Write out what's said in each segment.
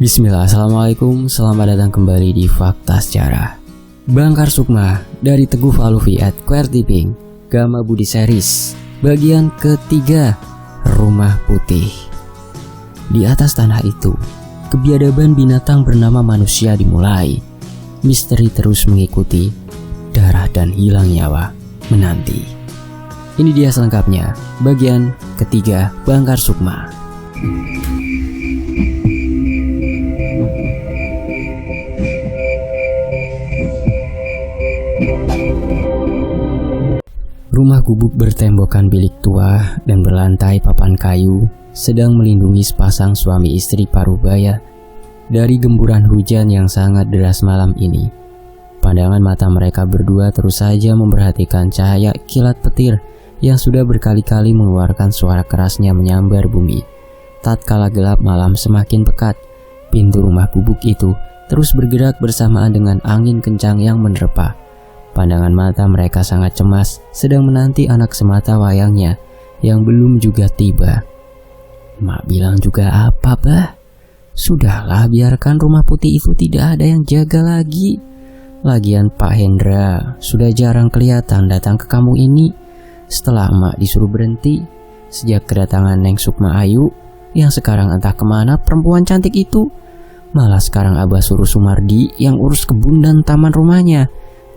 Bismillah, Assalamualaikum, selamat datang kembali di Fakta Sejarah. Bangkar Sukma dari Teguh Faluvi at Quertiping, Gama Budi Series, bagian ketiga, Rumah Putih. Di atas tanah itu, kebiadaban binatang bernama manusia dimulai. Misteri terus mengikuti, darah dan hilang nyawa menanti. Ini dia selengkapnya, bagian ketiga, Bangkar Sukma. Rumah gubuk bertembokkan bilik tua dan berlantai papan kayu sedang melindungi sepasang suami istri parubaya dari gemburan hujan yang sangat deras malam ini. Pandangan mata mereka berdua terus saja memperhatikan cahaya kilat petir yang sudah berkali-kali mengeluarkan suara kerasnya menyambar bumi. Tatkala gelap malam semakin pekat, pintu rumah gubuk itu terus bergerak bersamaan dengan angin kencang yang menerpa. Pandangan mata mereka sangat cemas, sedang menanti anak semata wayangnya yang belum juga tiba. Mak bilang juga apa, bah? Sudahlah, biarkan rumah putih itu tidak ada yang jaga lagi. Lagian Pak Hendra sudah jarang kelihatan datang ke kampung ini. Setelah emak disuruh berhenti, sejak kedatangan Neng Sukma Ayu, yang sekarang entah kemana perempuan cantik itu. Malah sekarang Abah suruh Sumardi yang urus kebun dan taman rumahnya.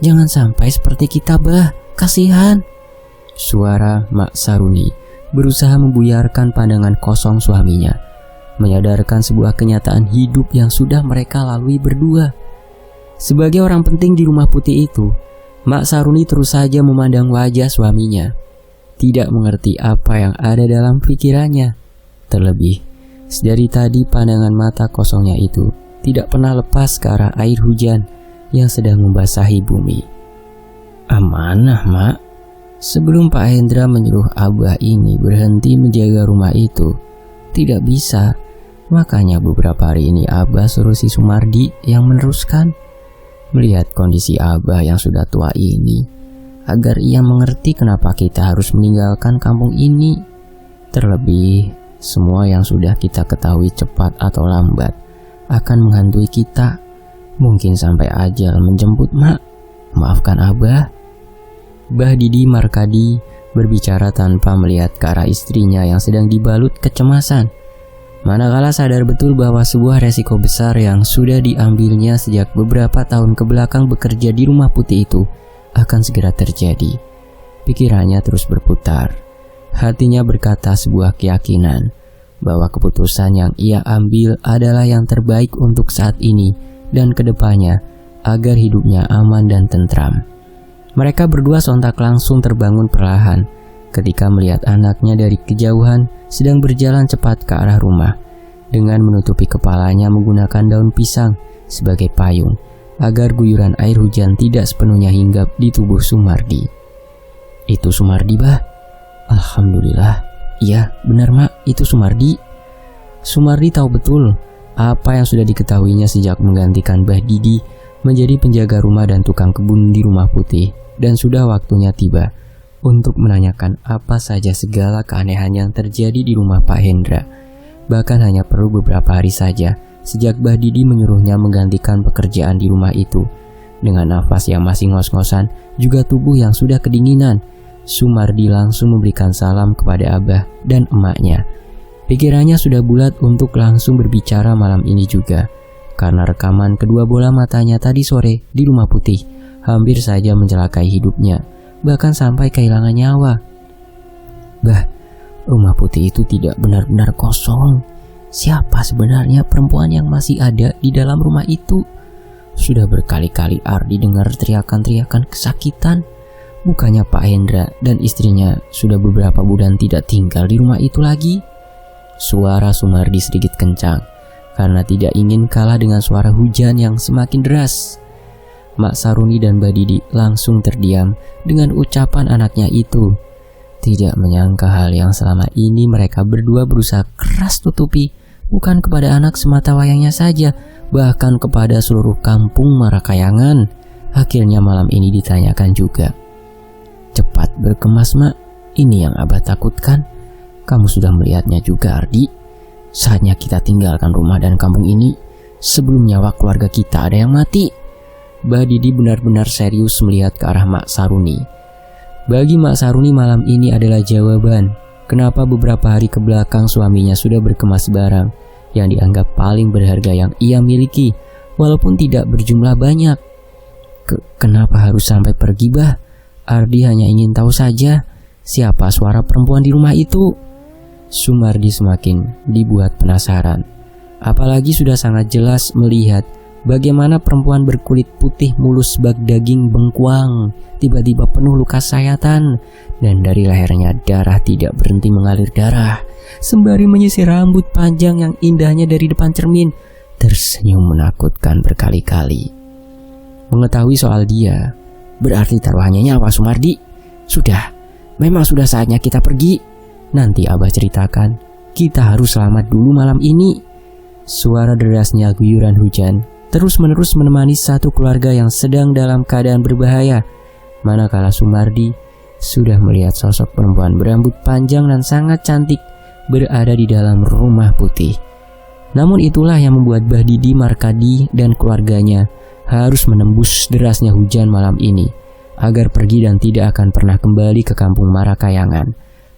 Jangan sampai seperti kita, bah, kasihan. Suara Mak Saruni berusaha membuyarkan pandangan kosong suaminya, menyadarkan sebuah kenyataan hidup yang sudah mereka lalui berdua. Sebagai orang penting di rumah putih itu, Mak Saruni terus saja memandang wajah suaminya, tidak mengerti apa yang ada dalam pikirannya. Terlebih, dari tadi pandangan mata kosongnya itu tidak pernah lepas ke arah air hujan yang sedang membasahi bumi. Amanah, Mak. Sebelum Pak Hendra menyuruh Abah ini berhenti menjaga rumah itu, tidak bisa. Makanya beberapa hari ini Abah suruh si Sumardi yang meneruskan. Melihat kondisi Abah yang sudah tua ini, agar ia mengerti kenapa kita harus meninggalkan kampung ini. Terlebih, semua yang sudah kita ketahui cepat atau lambat akan menghantui kita. Mungkin sampai ajal menjemput, Mak. Maafkan Abah. Bah Didi Markadi berbicara tanpa melihat ke arah istrinya yang sedang dibalut kecemasan. Manakala sadar betul bahwa sebuah resiko besar yang sudah diambilnya sejak beberapa tahun kebelakang bekerja di rumah putih itu akan segera terjadi. Pikirannya terus berputar. Hatinya berkata sebuah keyakinan bahwa keputusan yang ia ambil adalah yang terbaik untuk saat ini dan kedepannya agar hidupnya aman dan tentram. Mereka berdua sontak langsung terbangun perlahan ketika melihat anaknya dari kejauhan sedang berjalan cepat ke arah rumah dengan menutupi kepalanya menggunakan daun pisang sebagai payung agar guyuran air hujan tidak sepenuhnya hinggap di tubuh Sumardi. Itu Sumardi, bah? Alhamdulillah. Iya, benar, Mak, itu Sumardi. Sumardi tahu betul apa yang sudah diketahuinya sejak menggantikan Bah Didi menjadi penjaga rumah dan tukang kebun di rumah putih, dan sudah waktunya tiba untuk menanyakan apa saja segala keanehan yang terjadi di rumah Pak Hendra. Bahkan hanya perlu beberapa hari saja sejak Bah Didi menyuruhnya menggantikan pekerjaan di rumah itu. Dengan nafas yang masih ngos-ngosan, juga tubuh yang sudah kedinginan, Sumardi langsung memberikan salam kepada Abah dan emaknya. Pikirannya sudah bulat untuk langsung berbicara malam ini juga, karena rekaman kedua bola matanya tadi sore di rumah putih hampir saja mencelakai hidupnya, bahkan sampai kehilangan nyawa. Bah, rumah putih itu tidak benar-benar kosong. Siapa sebenarnya perempuan yang masih ada di dalam rumah itu? Sudah berkali-kali Ardi dengar teriakan-teriakan kesakitan. Bukannya Pak Hendra dan istrinya sudah beberapa bulan tidak tinggal di rumah itu lagi? Suara Sumardi sedikit kencang karena tidak ingin kalah dengan suara hujan yang semakin deras. Mak Saruni dan Mbak Didi langsung terdiam dengan ucapan anaknya itu. Tidak menyangka hal yang selama ini mereka berdua berusaha keras tutupi, bukan kepada anak semata wayangnya saja, bahkan kepada seluruh kampung Marakayangan. Akhirnya malam ini ditanyakan juga. Cepat berkemas, Mak. Ini yang Abah takutkan. Kamu sudah melihatnya juga, Ardi. Saatnya kita tinggalkan rumah dan kampung ini sebelum nyawa keluarga kita ada yang mati. Mbah Didi benar-benar serius melihat ke arah Mak Saruni. Bagi Mak Saruni malam ini adalah jawaban kenapa beberapa hari ke belakang suaminya sudah berkemas barang yang dianggap paling berharga yang ia miliki, walaupun tidak berjumlah banyak. Kenapa harus sampai pergi, Bah? Ardi hanya ingin tahu saja siapa suara perempuan di rumah itu. Sumardi semakin dibuat penasaran. Apalagi sudah sangat jelas melihat bagaimana perempuan berkulit putih mulus bak daging bengkuang tiba-tiba penuh luka sayatan, dan dari lehernya darah tidak berhenti mengalir darah. Sembari menyisir rambut panjang yang indahnya dari depan cermin, tersenyum menakutkan berkali-kali. Mengetahui soal dia berarti taruhannya nyawa Sumardi. Memang sudah saatnya kita pergi. Nanti Abah ceritakan, kita harus selamat dulu malam ini. Suara derasnya guyuran hujan terus-menerus menemani satu keluarga yang sedang dalam keadaan berbahaya, manakala Sumardi sudah melihat sosok perempuan berambut panjang dan sangat cantik berada di dalam rumah putih. Namun itulah yang membuat Mbah Didi Markadi dan keluarganya harus menembus derasnya hujan malam ini agar pergi dan tidak akan pernah kembali ke kampung Marakayangan.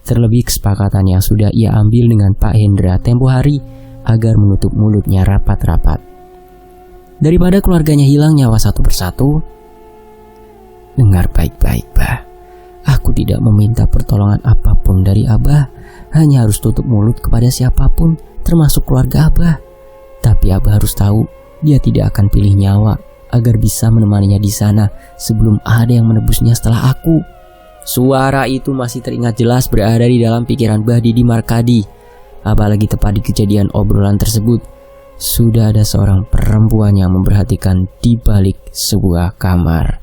Terlebih kesepakatan yang sudah ia ambil dengan Pak Hendra tempo hari agar menutup mulutnya rapat-rapat. Daripada keluarganya hilang nyawa satu persatu. Dengar baik-baik, Bah. Aku tidak meminta pertolongan apapun dari Abah, hanya harus tutup mulut kepada siapapun, termasuk keluarga Abah. Tapi Abah harus tahu, dia tidak akan pilih nyawa agar bisa menemaninya di sana sebelum ada yang menebusnya setelah aku. Suara itu masih teringat jelas berada di dalam pikiran Mbah Didi Markadi. Apalagi tepat di kejadian obrolan tersebut, sudah ada seorang perempuan yang memperhatikan di balik sebuah kamar,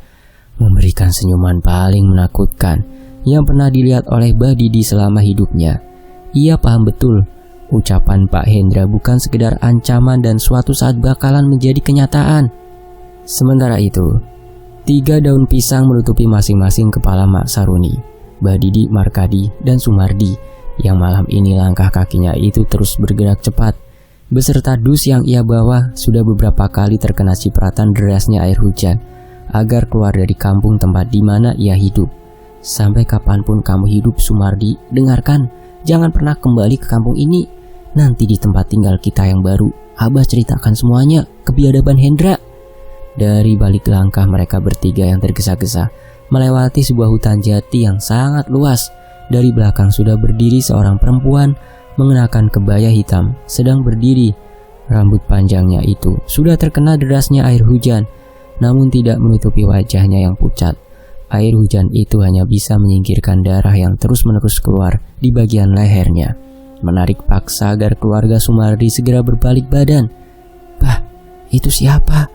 memberikan senyuman paling menakutkan yang pernah dilihat oleh Mbah Didi selama hidupnya. Ia paham betul ucapan Pak Hendra bukan sekedar ancaman dan suatu saat bakalan menjadi kenyataan. Sementara itu, 3 daun pisang menutupi masing-masing kepala Mak Saruni, Mbah Didi Markadi, dan Sumardi, yang malam ini langkah kakinya itu terus bergerak cepat. Beserta dus yang ia bawa sudah beberapa kali terkena cipratan derasnya air hujan agar keluar dari kampung tempat di mana ia hidup. Sampai kapanpun kamu hidup, Sumardi, dengarkan, jangan pernah kembali ke kampung ini. Nanti di tempat tinggal kita yang baru, Abah ceritakan semuanya ke biadaban Hendra. Dari balik langkah mereka bertiga yang tergesa-gesa melewati sebuah hutan jati yang sangat luas. Dari belakang sudah berdiri seorang perempuan mengenakan kebaya hitam, sedang berdiri. Rambut panjangnya itu sudah terkena derasnya air hujan, namun tidak menutupi wajahnya yang pucat. Air hujan itu hanya bisa menyingkirkan darah yang terus-menerus keluar di bagian lehernya, menarik paksa agar keluarga Sumardi segera berbalik badan. Bah, itu siapa?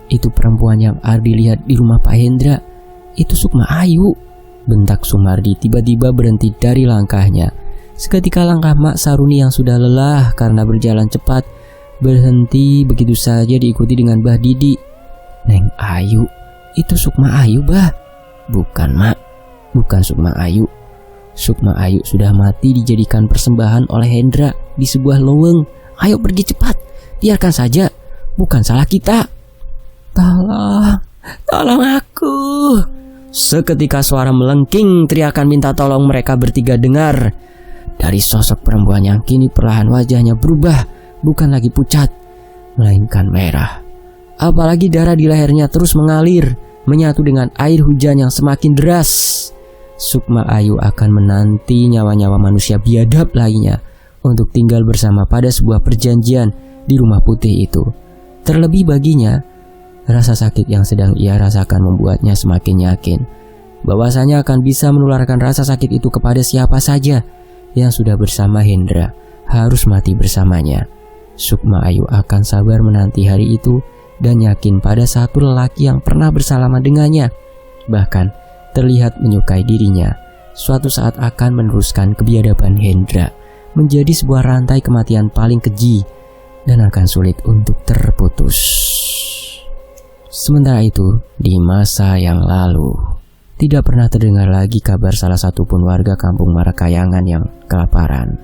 Itu perempuan yang Ardi lihat di rumah Pak Hendra. Itu Sukma Ayu, bentak Sumardi tiba-tiba berhenti dari langkahnya. Seketika langkah Mak Saruni yang sudah lelah karena berjalan cepat berhenti begitu saja diikuti dengan Mbah Didi. Neng Ayu, itu Sukma Ayu, Bah. Bukan, Mak, bukan Sukma Ayu. Sukma Ayu sudah mati dijadikan persembahan oleh Hendra di sebuah loweng. Ayo pergi cepat, biarkan saja, bukan salah kita. Tolong aku. Seketika suara melengking teriakan minta tolong mereka bertiga dengar dari sosok perempuan yang kini perlahan wajahnya berubah, bukan lagi pucat, melainkan merah. Apalagi darah di lehernya terus mengalir, menyatu dengan air hujan yang semakin deras. Sukma Ayu akan menanti nyawa-nyawa manusia biadab lainnya untuk tinggal bersama pada sebuah perjanjian di rumah putih itu. Terlebih baginya, rasa sakit yang sedang ia rasakan membuatnya semakin yakin bahwasanya akan bisa menularkan rasa sakit itu kepada siapa saja yang sudah bersama Hendra, harus mati bersamanya. Sukma Ayu akan sabar menanti hari itu dan yakin pada satu lelaki yang pernah bersalaman dengannya, bahkan terlihat menyukai dirinya, suatu saat akan meneruskan kebiadaban Hendra menjadi sebuah rantai kematian paling keji dan akan sulit untuk terputus. Sementara itu, di masa yang lalu, tidak pernah terdengar lagi kabar salah satu pun warga kampung Marakayangan yang kelaparan.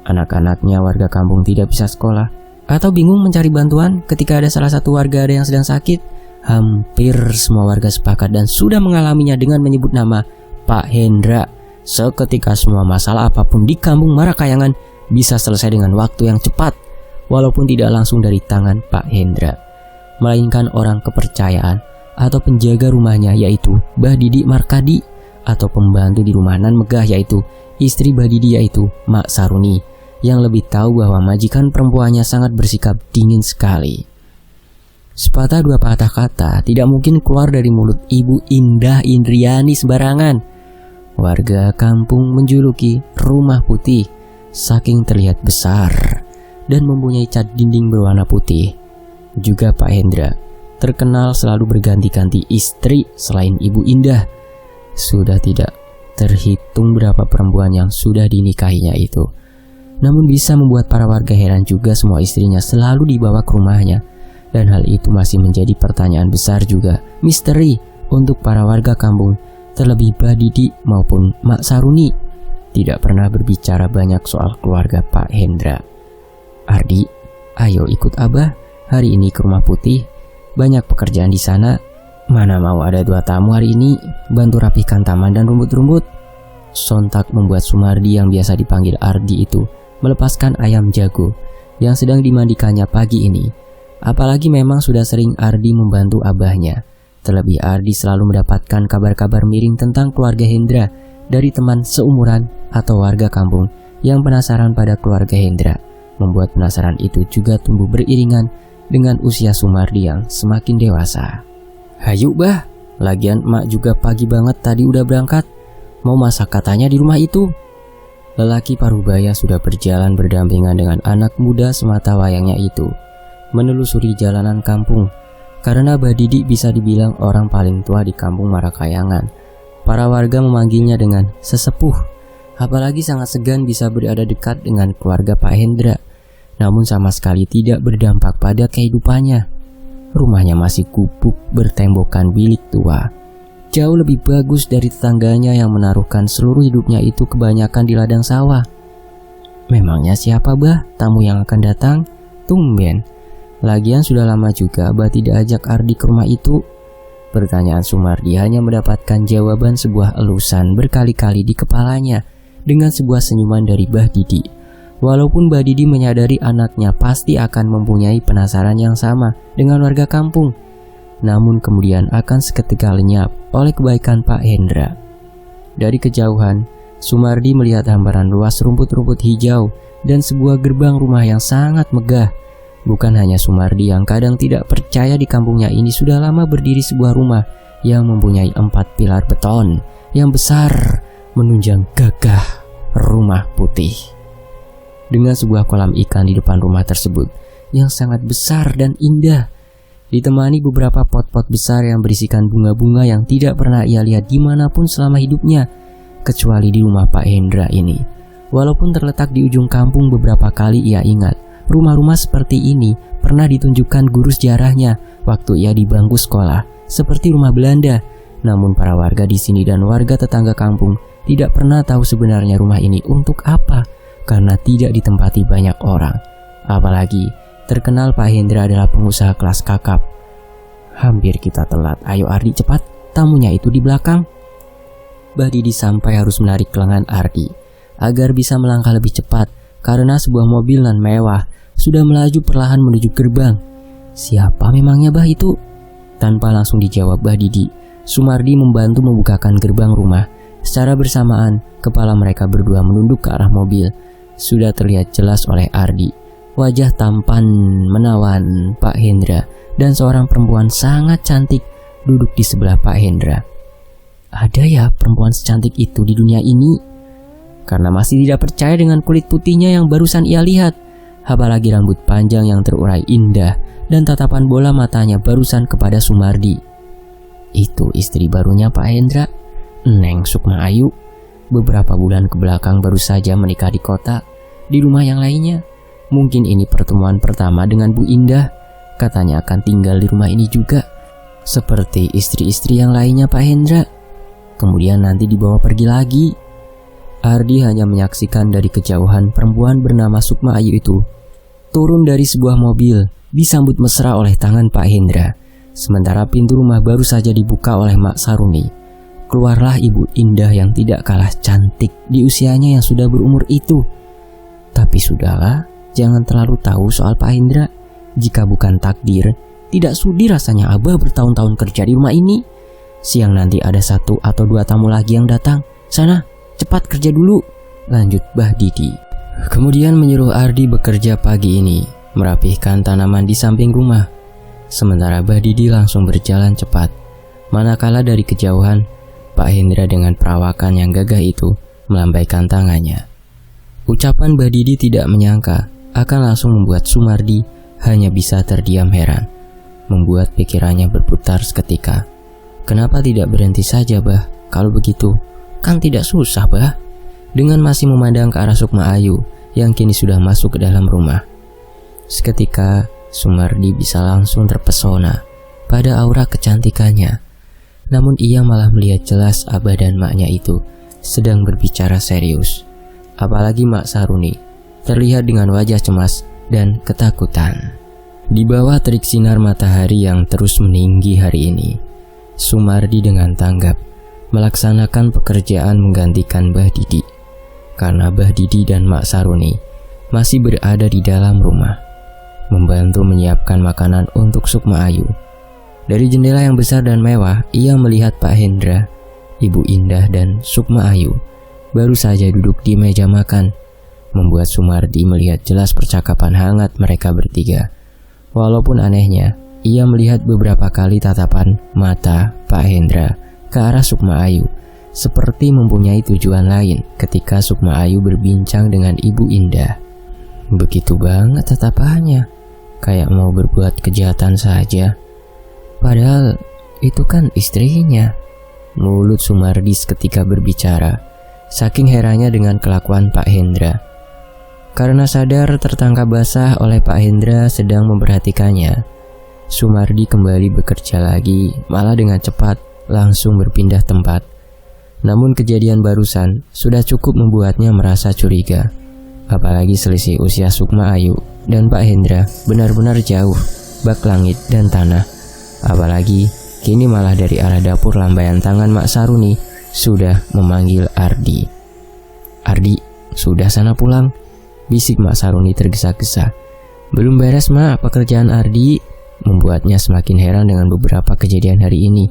Anak-anaknya warga kampung tidak bisa sekolah Atau bingung mencari bantuan ketika ada salah satu warga ada yang sedang sakit? Hampir semua warga sepakat dan sudah mengalaminya dengan menyebut nama Pak Hendra. Seketika semua masalah apapun di kampung Marakayangan bisa selesai dengan waktu yang cepat, walaupun tidak langsung dari tangan Pak Hendra, melainkan orang kepercayaan atau penjaga rumahnya, yaitu Mbah Didi Markadi, atau pembantu di rumah Nan Megah, yaitu istri Mbah Didi, yaitu Mak Saruni, yang lebih tahu bahwa majikan perempuannya sangat bersikap dingin sekali. Sepatah dua patah kata tidak mungkin keluar dari mulut Ibu Indah Indriani sembarangan. Warga kampung menjuluki Rumah Putih saking terlihat besar dan mempunyai cat dinding berwarna putih. Juga Pak Hendra terkenal selalu berganti-ganti istri selain Ibu Indah. Sudah tidak terhitung berapa perempuan yang sudah dinikahinya itu. Namun bisa membuat para warga heran juga semua istrinya selalu dibawa ke rumahnya. Dan hal itu masih menjadi pertanyaan besar juga, misteri untuk para warga kampung, terlebih Mbah Didi maupun Mak Saruni. Tidak pernah berbicara banyak soal keluarga Pak Hendra. Ardi, ayo ikut Abah hari ini ke Rumah Putih. Banyak pekerjaan di sana. Mana mau ada 2 tamu hari ini, bantu rapihkan taman dan rumput-rumput. Sontak membuat Sumardi yang biasa dipanggil Ardi itu melepaskan ayam jago yang sedang dimandikannya pagi ini. Apalagi memang sudah sering Ardi membantu abahnya. Terlebih Ardi selalu mendapatkan kabar-kabar miring tentang keluarga Hendra dari teman seumuran atau warga kampung yang penasaran pada keluarga Hendra. Membuat penasaran itu juga tumbuh beriringan dengan usia Sumardi yang semakin dewasa. Hayu bah, lagian emak juga pagi banget tadi udah berangkat. Mau masak katanya di rumah itu. Lelaki Parubaya sudah berjalan berdampingan dengan anak muda semata wayangnya itu, menelusuri jalanan kampung. Karena Mbah Didi bisa dibilang orang paling tua di kampung Marakayangan, para warga memanggilnya dengan sesepuh. Apalagi sangat segan bisa berada dekat dengan keluarga Pak Hendra. Namun sama sekali tidak berdampak pada kehidupannya. Rumahnya masih gubuk bertembokkan bilik tua. Jauh lebih bagus dari tetangganya yang menaruhkan seluruh hidupnya itu kebanyakan di ladang sawah. Memangnya siapa bah tamu yang akan datang? Tumben. Lagian sudah lama juga Abah tidak ajak Ardi ke rumah itu. Pertanyaan Sumardi hanya mendapatkan jawaban sebuah elusan berkali-kali di kepalanya dengan sebuah senyuman dari Mbah Didi. Walaupun Mbah Didi menyadari anaknya pasti akan mempunyai penasaran yang sama dengan warga kampung, namun kemudian akan seketika lenyap oleh kebaikan Pak Hendra. Dari kejauhan, Sumardi melihat hamparan luas rumput-rumput hijau dan sebuah gerbang rumah yang sangat megah. Bukan hanya Sumardi yang kadang tidak percaya di kampungnya ini sudah lama berdiri sebuah rumah yang mempunyai 4 pilar beton yang besar menunjang gagah Rumah Putih. Dengan sebuah kolam ikan di depan rumah tersebut yang sangat besar dan indah, ditemani beberapa pot-pot besar yang berisikan bunga-bunga yang tidak pernah ia lihat dimanapun selama hidupnya, kecuali di rumah Pak Hendra ini. Walaupun terletak di ujung kampung, beberapa kali ia ingat rumah-rumah seperti ini pernah ditunjukkan guru sejarahnya waktu ia di bangku sekolah, seperti rumah Belanda. Namun para warga di sini dan warga tetangga kampung tidak pernah tahu sebenarnya rumah ini untuk apa, karena tidak ditempati banyak orang. Apalagi terkenal Pak Hendra adalah pengusaha kelas kakap. Hampir kita telat, ayo Ardi cepat, tamunya itu di belakang. Mbah Didi sampai harus menarik lengan Ardi agar bisa melangkah lebih cepat karena sebuah mobil nan mewah sudah melaju perlahan menuju gerbang. Siapa memangnya bah itu? Tanpa langsung dijawab Mbah Didi, Sumardi membantu membukakan gerbang rumah. Secara bersamaan, kepala mereka berdua menunduk ke arah mobil. Sudah terlihat jelas oleh Ardi wajah tampan menawan Pak Hendra dan seorang perempuan sangat cantik duduk di sebelah Pak Hendra. Ada ya perempuan secantik itu di dunia ini? Karena masih tidak percaya dengan kulit putihnya yang barusan ia lihat, apalagi rambut panjang yang terurai indah dan tatapan bola matanya barusan kepada Sumardi. Itu istri barunya Pak Hendra, Neng Sukma Ayu. Beberapa bulan kebelakang baru saja menikah di kota, di rumah yang lainnya. Mungkin ini pertemuan pertama dengan Bu Indah. Katanya akan tinggal di rumah ini juga, seperti istri-istri yang lainnya Pak Hendra. Kemudian nanti dibawa pergi lagi. Ardi hanya menyaksikan dari kejauhan perempuan bernama Sukma Ayu itu turun dari sebuah mobil, disambut mesra oleh tangan Pak Hendra. Sementara pintu rumah baru saja dibuka oleh Mak Saruni. Keluarlah Ibu Indah yang tidak kalah cantik di usianya yang sudah berumur itu. Tapi sudahlah, jangan terlalu tahu soal Pak Hendra. Jika bukan takdir, tidak sudi rasanya Abah bertahun-tahun kerja di rumah ini. Siang nanti ada 1 atau 2 tamu lagi yang datang. Sana, cepat kerja dulu, lanjut Bah Didi. Kemudian menyuruh Ardi bekerja pagi ini, merapihkan tanaman di samping rumah. Sementara Bah Didi langsung berjalan cepat. Manakala dari kejauhan, Pak Hendra dengan perawakan yang gagah itu melambaikan tangannya. Ucapan Bah Didi tidak menyangka akan langsung membuat Sumardi hanya bisa terdiam heran, membuat pikirannya berputar seketika. Kenapa tidak berhenti saja, Bah? Kalau begitu, kan tidak susah, Bah. Dengan masih memandang ke arah Sukma Ayu yang kini sudah masuk ke dalam rumah. Seketika, Sumardi bisa langsung terpesona pada aura kecantikannya. Namun ia malah melihat jelas Abah dan maknya itu sedang berbicara serius. Apalagi Mak Saruni terlihat dengan wajah cemas dan ketakutan. Di bawah terik sinar matahari yang terus meninggi hari ini, Sumardi dengan tanggap melaksanakan pekerjaan menggantikan Bah Didi. Karena Bah Didi dan Mak Saruni masih berada di dalam rumah, membantu menyiapkan makanan untuk Sukma Ayu. Dari jendela yang besar dan mewah, ia melihat Pak Hendra, Ibu Indah dan Sukma Ayu baru saja duduk di meja makan, membuat Sumardi melihat jelas percakapan hangat mereka bertiga. Walaupun anehnya, ia melihat beberapa kali tatapan mata Pak Hendra ke arah Sukma Ayu, seperti mempunyai tujuan lain ketika Sukma Ayu berbincang dengan Ibu Indah. Begitu banget tatapannya, kayak mau berbuat kejahatan saja. Padahal itu kan istrinya. Mulut Sumardi seketika berbicara, saking herannya dengan kelakuan Pak Hendra. Karena sadar tertangkap basah oleh Pak Hendra sedang memperhatikannya, Sumardi kembali bekerja lagi, malah dengan cepat langsung berpindah tempat. Namun kejadian barusan sudah cukup membuatnya merasa curiga. Apalagi selisih usia Sukma Ayu dan Pak Hendra benar-benar jauh, bak langit dan tanah. Apalagi kini malah dari arah dapur lambaian tangan Mak Saruni sudah memanggil Ardi. "Ardi, sudah sana pulang," bisik Mak Saruni tergesa-gesa. "Belum beres, Mak, pekerjaan Ardi," membuatnya semakin heran dengan beberapa kejadian hari ini.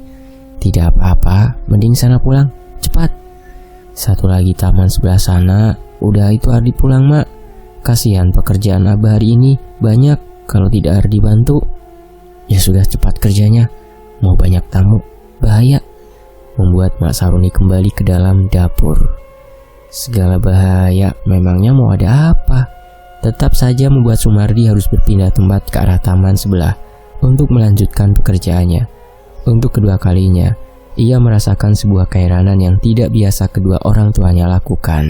"Tidak apa-apa, mending sana pulang. Cepat. Satu lagi taman sebelah sana. Udah itu Ardi pulang, Mak. Kasihan pekerjaan Abah hari ini banyak kalau tidak Ardi bantu." "Ya sudah, cepat kerjanya. Mau banyak tamu, bahaya," membuat Mak Saruni kembali ke dalam dapur. Segala bahaya, memangnya mau ada apa? Tetap saja membuat Sumardi harus berpindah tempat ke arah taman sebelah untuk melanjutkan pekerjaannya. Untuk kedua kalinya, ia merasakan sebuah keheranan yang tidak biasa kedua orang tuanya lakukan.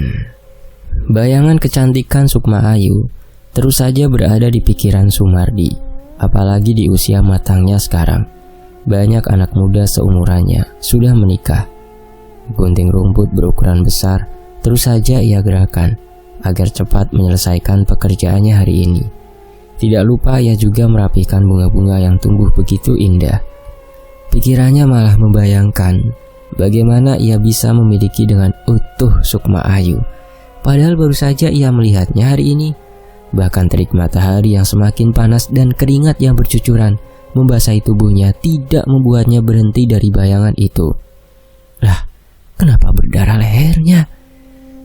Bayangan kecantikan Sukma Ayu terus saja berada di pikiran Sumardi, apalagi di usia matangnya sekarang. Banyak anak muda seumurannya sudah menikah. Gunting rumput berukuran besar terus saja ia gerakan agar cepat menyelesaikan pekerjaannya hari ini. Tidak lupa ia juga merapikan bunga-bunga yang tumbuh begitu indah. Pikirannya malah membayangkan bagaimana ia bisa memiliki dengan utuh Sukma Ayu. Padahal baru saja ia melihatnya hari ini. Bahkan terik matahari yang semakin panas dan keringat yang bercucuran membasahi tubuhnya tidak membuatnya berhenti dari bayangan itu. Lah, kenapa berdarah lehernya?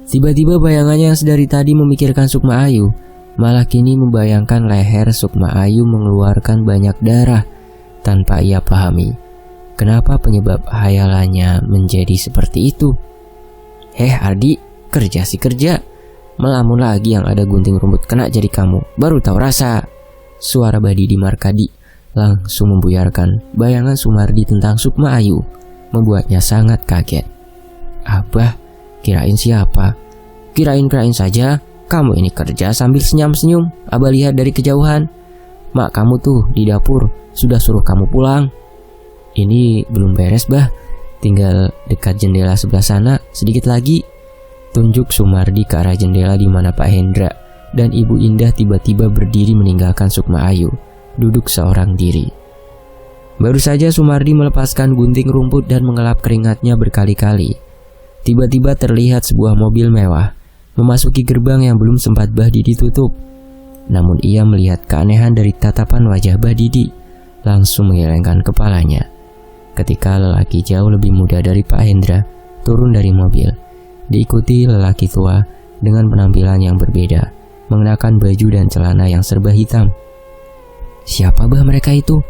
Tiba-tiba bayangannya yang sedari tadi memikirkan Sukma Ayu malah kini membayangkan leher Sukma Ayu mengeluarkan banyak darah tanpa ia pahami kenapa penyebab hayalannya menjadi seperti itu. Ardi, kerja sih kerja. Melamun lagi yang ada gunting rumput kena jari kamu, baru tahu rasa." Suara Badi di Markadi langsung membuyarkan bayangan Sumardi tentang Sukma Ayu, membuatnya sangat kaget. "Abah, kirain siapa? Kirain saja kamu ini kerja sambil senyum-senyum. Abah lihat dari kejauhan. Mak kamu tuh di dapur sudah suruh kamu pulang." "Ini belum beres, Bah. Tinggal dekat jendela sebelah sana, sedikit lagi." Tunjuk Sumardi ke arah jendela di mana Pak Hendra dan Ibu Indah tiba-tiba berdiri meninggalkan Sukma Ayu, duduk seorang diri. Baru saja Sumardi melepaskan gunting rumput dan mengelap keringatnya berkali-kali. Tiba-tiba terlihat sebuah mobil mewah memasuki gerbang yang belum sempat Mbah Didi tutup. Namun ia melihat keanehan dari tatapan wajah Mbah Didi, langsung menggelengkan kepalanya. Ketika lelaki jauh lebih muda dari Pak Hendra turun dari mobil, diikuti lelaki tua dengan penampilan yang berbeda, mengenakan baju dan celana yang serba hitam. "Siapa Bah mereka itu?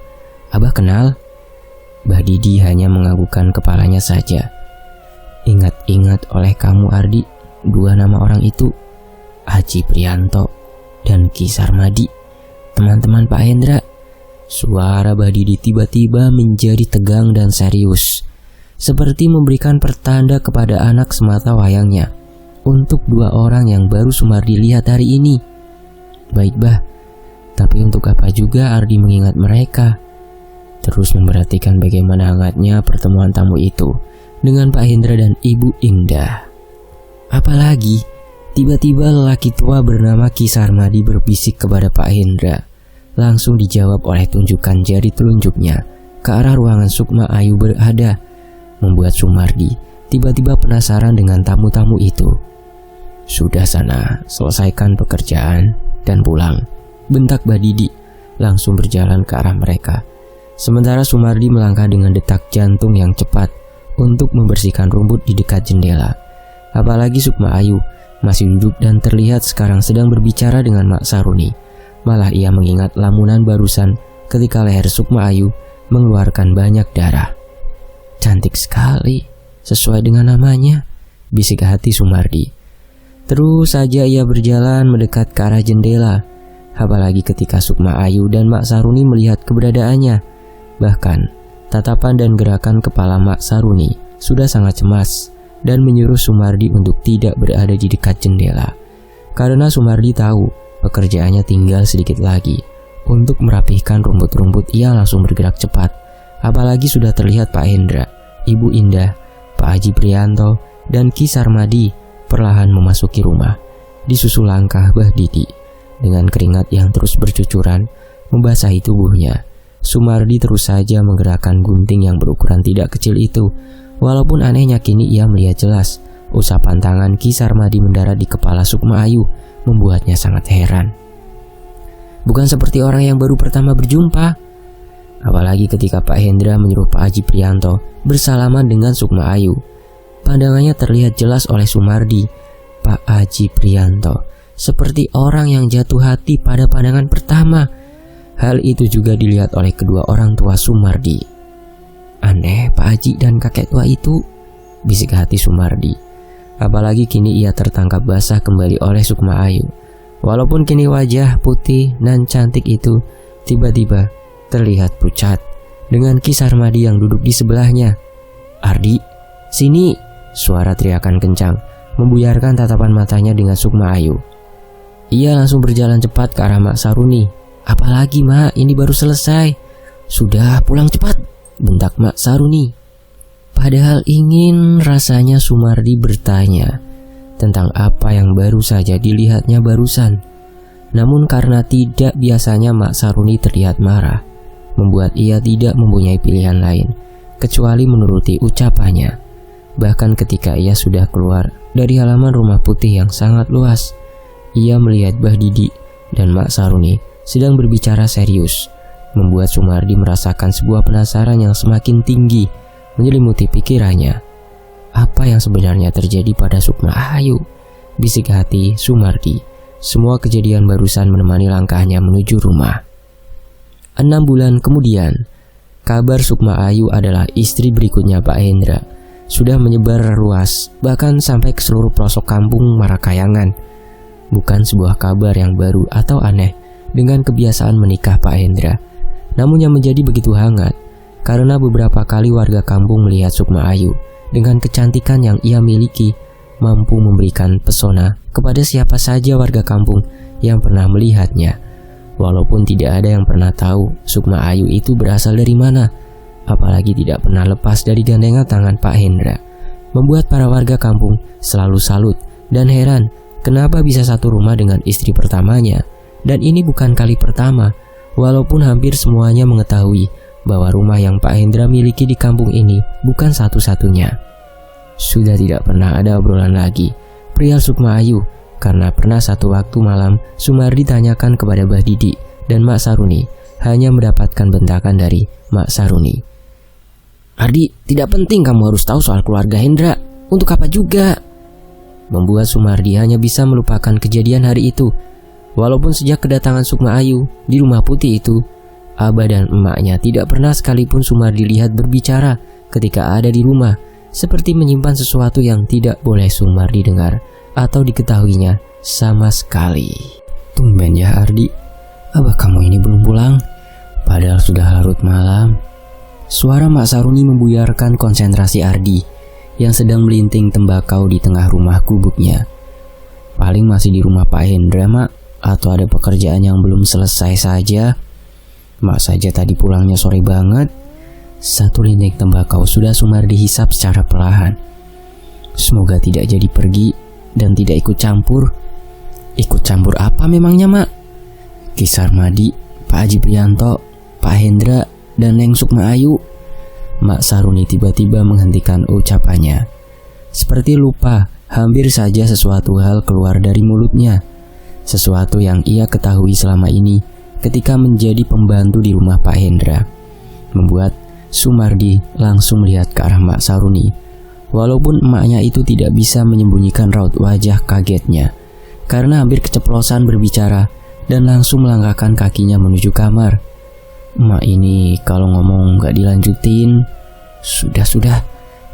Abah kenal?" Mbah Didi hanya menganggukkan kepalanya saja. "Ingat-ingat oleh kamu Ardi, dua nama orang itu, Haji Prianto dan Ki Sarmadi, teman-teman Pak Hendra." Suara Mbah Didi tiba-tiba menjadi tegang dan serius, seperti memberikan pertanda kepada anak semata wayangnya untuk dua orang yang baru Sumardi lihat hari ini. "Baik Bah, tapi untuk apa juga Ardi mengingat mereka?" Terus memperhatikan bagaimana hangatnya pertemuan tamu itu dengan Pak Hendra dan Ibu Indah. Apalagi tiba-tiba lelaki tua bernama Ki Sarmadi berbisik kepada Pak Hendra. Langsung dijawab oleh tunjukkan jari telunjuknya ke arah ruangan Sukma Ayu berada, membuat Sumardi tiba-tiba penasaran dengan tamu-tamu itu. "Sudah sana, selesaikan pekerjaan dan pulang," bentak Mbah Didi, langsung berjalan ke arah mereka. Sementara Sumardi melangkah dengan detak jantung yang cepat untuk membersihkan rumput di dekat jendela. Apalagi Sukma Ayu masih duduk dan terlihat sekarang sedang berbicara dengan Mak Saruni. Malah ia mengingat lamunan barusan ketika leher Sukma Ayu mengeluarkan banyak darah. "Cantik sekali, sesuai dengan namanya," bisik hati Sumardi. Terus saja ia berjalan mendekat ke arah jendela. Apalagi ketika Sukma Ayu dan Mak Saruni melihat keberadaannya. Bahkan tatapan dan gerakan kepala Mak Saruni sudah sangat cemas dan menyuruh Sumardi untuk tidak berada di dekat jendela. Karena Sumardi tahu pekerjaannya tinggal sedikit lagi. Untuk merapihkan rumput-rumput ia langsung bergerak cepat. Apalagi sudah terlihat Pak Hendra, Ibu Indah, Pak Haji Prianto, dan Ki Sarmadi perlahan memasuki rumah. Disusul langkah Mbah Didi dengan keringat yang terus bercucuran membasahi tubuhnya. Sumardi terus saja menggerakkan gunting yang berukuran tidak kecil itu. Walaupun anehnya kini ia melihat jelas usapan tangan Ki Sarmadi mendarat di kepala Sukma Ayu membuatnya sangat heran. Bukan seperti orang yang baru pertama berjumpa. Apalagi ketika Pak Hendra menyuruh Pak Haji Prianto bersalaman dengan Sukma Ayu. Pandangannya terlihat jelas oleh Sumardi. Pak Haji Prianto seperti orang yang jatuh hati pada pandangan pertama. Hal itu juga dilihat oleh kedua orang tua Sumardi. "Aneh Pak Haji dan kakek tua itu," bisik hati Sumardi. Apalagi kini ia tertangkap basah kembali oleh Sukma Ayu. Walaupun kini wajah putih dan cantik itu tiba-tiba terlihat pucat dengan Ki Sarmadi yang duduk di sebelahnya. "Ardi, sini!" Suara teriakan kencang membuyarkan tatapan matanya dengan Sukma Ayu. Ia langsung berjalan cepat ke arah Mak Saruni. "Apalagi Mak, ini baru selesai." "Sudah, pulang cepat," bentak Mak Saruni. Padahal ingin rasanya Sumardi bertanya tentang apa yang baru saja dilihatnya barusan. Namun karena tidak biasanya Mak Saruni terlihat marah, membuat ia tidak mempunyai pilihan lain kecuali menuruti ucapannya. Bahkan ketika ia sudah keluar dari halaman rumah putih yang sangat luas, ia melihat Mbah Didi dan Mak Saruni sedang berbicara serius, membuat Sumardi merasakan sebuah penasaran yang semakin tinggi menyelimuti pikirannya. Apa yang sebenarnya terjadi pada Sukma Ayu? Bisik hati Sumardi. Semua kejadian barusan menemani langkahnya menuju rumah. 6 bulan kemudian, kabar Sukma Ayu adalah istri berikutnya Pak Hendra sudah menyebar luas, bahkan sampai ke seluruh pelosok kampung Marakayangan. Bukan sebuah kabar yang baru atau aneh dengan kebiasaan menikah Pak Hendra. Namun yang menjadi begitu hangat karena beberapa kali warga kampung melihat Sukma Ayu dengan kecantikan yang ia miliki mampu memberikan pesona kepada siapa saja warga kampung yang pernah melihatnya. Walaupun tidak ada yang pernah tahu Sukma Ayu itu berasal dari mana, apalagi tidak pernah lepas dari gandengan tangan Pak Hendra, membuat para warga kampung selalu salut dan heran kenapa bisa satu rumah dengan istri pertamanya. Dan ini bukan kali pertama, walaupun hampir semuanya mengetahui bahwa rumah yang Pak Hendra miliki di kampung ini bukan satu-satunya. Sudah tidak pernah ada obrolan lagi perihal Sukma Ayu, karena pernah satu waktu malam Sumardi tanyakan kepada Mbah Didi dan Mak Saruni, hanya mendapatkan bentakan dari Mak Saruni. "Ardi, tidak penting kamu harus tahu soal keluarga Hendra. Untuk apa juga?" Membuat Sumardi hanya bisa melupakan kejadian hari itu. Walaupun sejak kedatangan Sukma Ayu di rumah putih itu, Abah dan emaknya tidak pernah sekalipun Sumardi lihat berbicara ketika ada di rumah, seperti menyimpan sesuatu yang tidak boleh Sumardi dengar atau diketahuinya sama sekali. "Tumben ya Ardi, Abah kamu ini belum pulang, padahal sudah larut malam." Suara Mak Saruni membuyarkan konsentrasi Ardi yang sedang melinting tembakau di tengah rumah gubuknya. "Paling masih di rumah Pak Hendra, Mak, atau ada pekerjaan yang belum selesai saja. Mak saja tadi pulangnya sore banget." Satu linting tembakau sudah Sumardi hisap secara perlahan. "Semoga tidak jadi pergi dan tidak ikut campur." "Ikut campur apa memangnya, Mak?" "Ki Sarmadi, Pak Haji Prianto, Pak Hendra, dan Neng Sukma Ayu." Mak Saruni tiba-tiba menghentikan ucapannya, seperti lupa hampir saja sesuatu hal keluar dari mulutnya. Sesuatu yang ia ketahui selama ini ketika menjadi pembantu di rumah Pak Hendra, membuat Sumardi langsung melihat ke arah Mak Saruni. Walaupun emaknya itu tidak bisa menyembunyikan raut wajah kagetnya, karena hampir keceplosan berbicara dan langsung melangkahkan kakinya menuju kamar. "Emak ini kalau ngomong gak dilanjutin, sudah,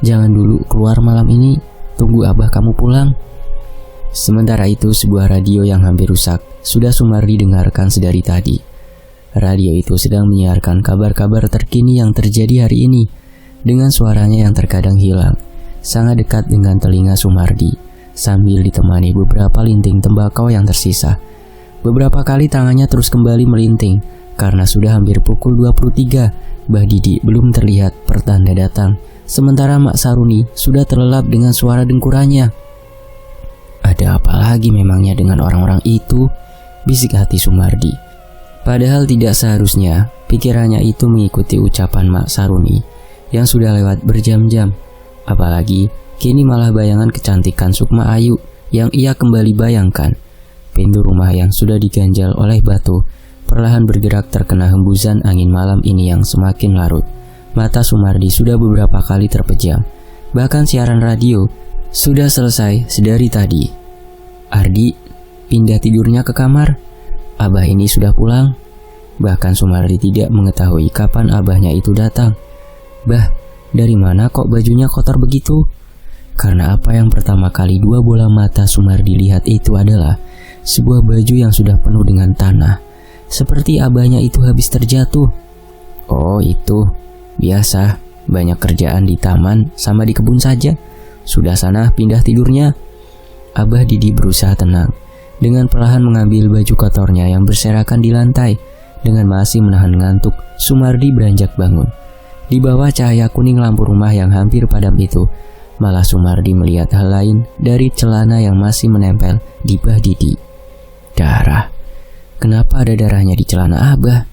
jangan dulu keluar malam ini, tunggu Abah kamu pulang." Sementara itu sebuah radio yang hampir rusak sudah Sumardi dengarkan sedari tadi. Radio itu sedang menyiarkan kabar-kabar terkini yang terjadi hari ini, dengan suaranya yang terkadang hilang, sangat dekat dengan telinga Sumardi, sambil ditemani beberapa linting tembakau yang tersisa. Beberapa kali tangannya terus kembali melinting, karena sudah hampir pukul 23, Mbah Didi belum terlihat pertanda datang, sementara Mak Saruni sudah terlelap dengan suara dengkurannya. "Ada apa lagi memangnya dengan orang-orang itu?" bisik hati Sumardi. Padahal tidak seharusnya pikirannya itu mengikuti ucapan Mak Saruni yang sudah lewat berjam-jam. Apalagi kini malah bayangan kecantikan Sukma Ayu yang ia kembali bayangkan. Pintu rumah yang sudah diganjal oleh batu perlahan bergerak terkena hembusan angin malam ini yang semakin larut. Mata Sumardi sudah beberapa kali terpejam. Bahkan siaran radio sudah selesai sedari tadi. "Ardi, pindah tidurnya ke kamar. Abah ini sudah pulang." Bahkan Sumardi tidak mengetahui kapan abahnya itu datang. "Bah, dari mana kok bajunya kotor begitu?" Karena apa yang pertama kali dua bola mata Sumardi lihat itu adalah sebuah baju yang sudah penuh dengan tanah, seperti abahnya itu habis terjatuh. "Oh itu, biasa, banyak kerjaan di taman sama di kebun saja. Sudah sana pindah tidurnya." Abah Didi berusaha tenang, dengan perlahan mengambil baju kotornya yang berserakan di lantai. Dengan masih menahan ngantuk, Sumardi beranjak bangun. Di bawah cahaya kuning lampu rumah yang hampir padam itu, malah Sumardi melihat hal lain dari celana yang masih menempel di Mbah Didi. "Darah. Kenapa ada darahnya di celana Abah?"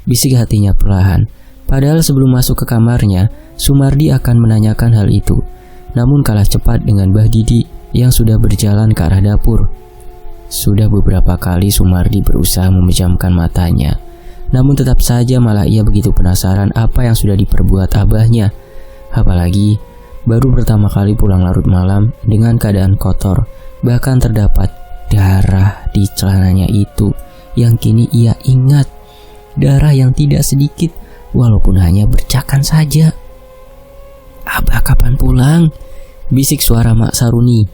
bisik hatinya perlahan. Padahal sebelum masuk ke kamarnya, Sumardi akan menanyakan hal itu, namun kalah cepat dengan Mbah Didi yang sudah berjalan ke arah dapur. Sudah beberapa kali Sumardi berusaha memejamkan matanya, namun tetap saja malah ia begitu penasaran apa yang sudah diperbuat abahnya. Apalagi baru pertama kali pulang larut malam dengan keadaan kotor, bahkan terdapat darah di celananya itu yang kini ia ingat. Darah yang tidak sedikit, walaupun hanya bercakan saja. "Abah kapan pulang?" bisik suara Mak Saruni.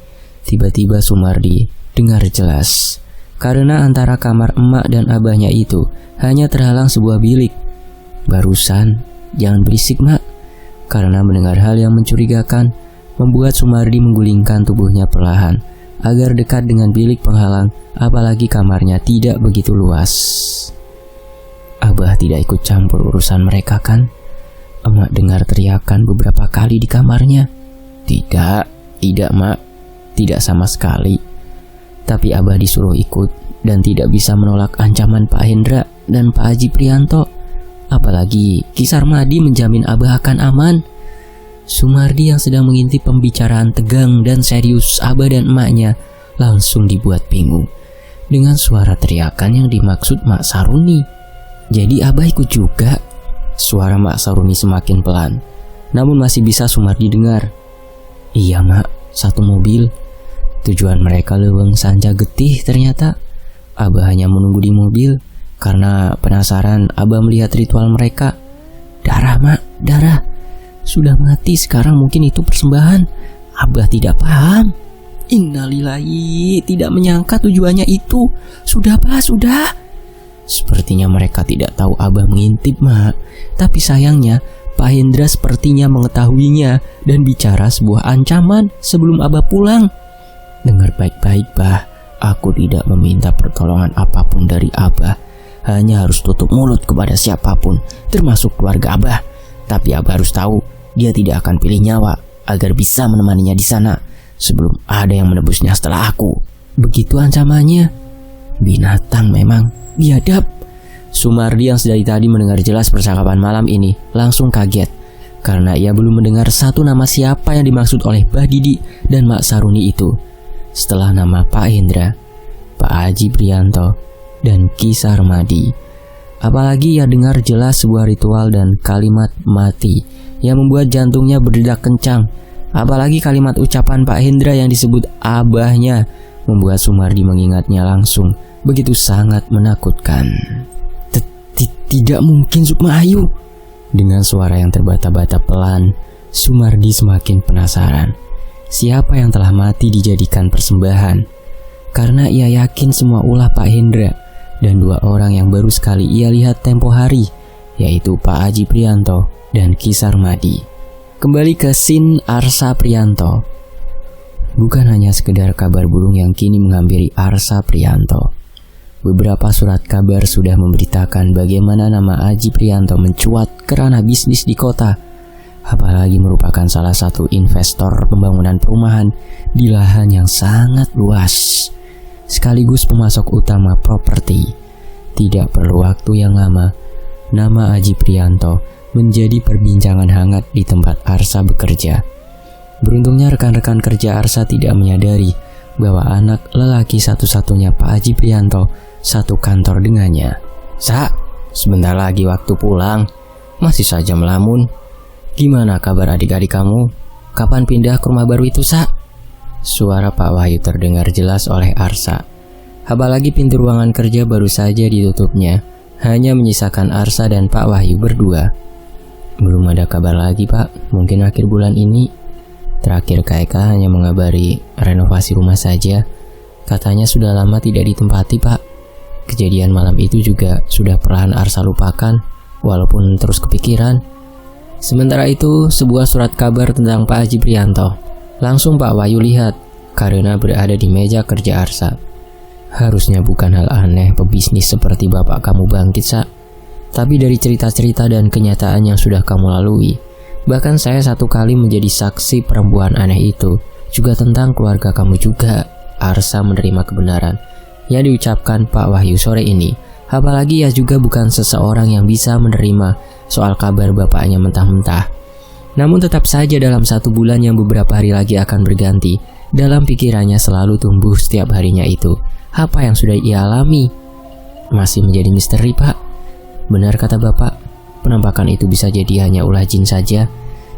Tiba-tiba Sumardi dengar jelas, karena antara kamar emak dan abahnya itu hanya terhalang sebuah bilik. "Barusan, jangan berisik Mak." Karena mendengar hal yang mencurigakan, membuat Sumardi menggulingkan tubuhnya perlahan agar dekat dengan bilik penghalang, apalagi kamarnya tidak begitu luas. "Abah tidak ikut campur urusan mereka kan?" emak dengar teriakan beberapa kali di kamarnya. Tidak Mak, tidak sama sekali." Tapi Abah disuruh ikut dan tidak bisa menolak ancaman Pak Hendra dan Pak Haji Prianto. Apalagi Ki Sarmadi menjamin Abah akan aman. Sumardi yang sedang mengintip pembicaraan tegang dan serius Abah dan emaknya langsung dibuat bingung dengan suara teriakan yang dimaksud Mak Saruni. Jadi Abah ikut juga. Suara Mak Saruni semakin pelan, namun masih bisa Sumardi dengar. Iya Mak, satu mobil. Tujuan mereka Leuweung Sanja Getih ternyata. Abah hanya menunggu di mobil karena penasaran Abah melihat ritual mereka. Darah Mak, darah. Sudah mati sekarang mungkin itu persembahan. Abah tidak paham. Innalillahi, tidak menyangka tujuannya itu. Sudah Pak, sudah. Sepertinya mereka tidak tahu Abah mengintip Mak. Tapi sayangnya Pak Hendra sepertinya mengetahuinya dan bicara sebuah ancaman sebelum Abah pulang. Dengar baik-baik Bah, aku tidak meminta pertolongan apapun dari Abah. Hanya harus tutup mulut kepada siapapun, termasuk keluarga Abah. Tapi Abah harus tahu, dia tidak akan pilih nyawa agar bisa menemaninya di sana sebelum ada yang menebusnya setelah aku. Begitu ancamannya. Binatang memang, biadab. Sumardi yang sedari tadi mendengar jelas percakapan malam ini langsung kaget karena ia belum mendengar satu nama siapa yang dimaksud oleh Bah Didi dan Mak Saruni itu. Setelah nama Pak Hendra, Pak Haji Prianto, dan Ki Sarmadi. Apalagi ia dengar jelas sebuah ritual dan kalimat mati yang membuat jantungnya berdetak kencang. Apalagi kalimat ucapan Pak Hendra yang disebut abahnya membuat Sumardi mengingatnya langsung. Begitu sangat menakutkan. Tidak mungkin Sukma Ayu. Dengan suara yang terbata-bata pelan, Sumardi semakin penasaran. Siapa yang telah mati dijadikan persembahan? Karena ia yakin semua ulah Pak Hendra dan dua orang yang baru sekali ia lihat tempo hari, yaitu Pak Haji Prianto dan Ki Sarmadi. Kembali ke scene Arsa Prianto. Bukan hanya sekedar kabar burung yang kini menghampiri Arsa Prianto. Beberapa surat kabar sudah memberitakan bagaimana nama Haji Prianto mencuat ke ranah bisnis di kota. Apalagi merupakan salah satu investor pembangunan perumahan di lahan yang sangat luas, sekaligus pemasok utama properti. Tidak perlu waktu yang lama, nama Haji Prianto menjadi perbincangan hangat di tempat Arsa bekerja. Beruntungnya rekan-rekan kerja Arsa tidak menyadari bahwa anak lelaki satu-satunya Pak Haji Prianto satu kantor dengannya. Sa, sebentar lagi waktu pulang, masih saja melamun. Gimana kabar adik-adik kamu? Kapan pindah ke rumah baru itu, Sa? Suara Pak Wahyu terdengar jelas oleh Arsa. Apalagi pintu ruangan kerja baru saja ditutupnya, hanya menyisakan Arsa dan Pak Wahyu berdua. Belum ada kabar lagi, Pak. Mungkin akhir bulan ini. Terakhir KK hanya mengabari renovasi rumah saja. Katanya sudah lama tidak ditempati, Pak. Kejadian malam itu juga sudah perlahan Arsa lupakan, walaupun terus kepikiran. Sementara itu, sebuah surat kabar tentang Pak Haji Prianto langsung Pak Wahyu lihat karena berada di meja kerja Arsa. Harusnya bukan hal aneh pebisnis seperti bapak kamu bangkit, Sa. Tapi dari cerita-cerita dan kenyataan yang sudah kamu lalui, bahkan saya satu kali menjadi saksi perempuan aneh itu, juga tentang keluarga kamu juga. Arsa menerima kebenaran yang diucapkan Pak Wahyu sore ini. Apalagi ia juga bukan seseorang yang bisa menerima soal kabar bapaknya mentah-mentah. Namun tetap saja dalam 1 bulan yang beberapa hari lagi akan berganti, dalam pikirannya selalu tumbuh setiap harinya itu. Apa yang sudah ia alami? Masih menjadi misteri, Pak. Benar kata bapak, penampakan itu bisa jadi hanya ulah jin saja.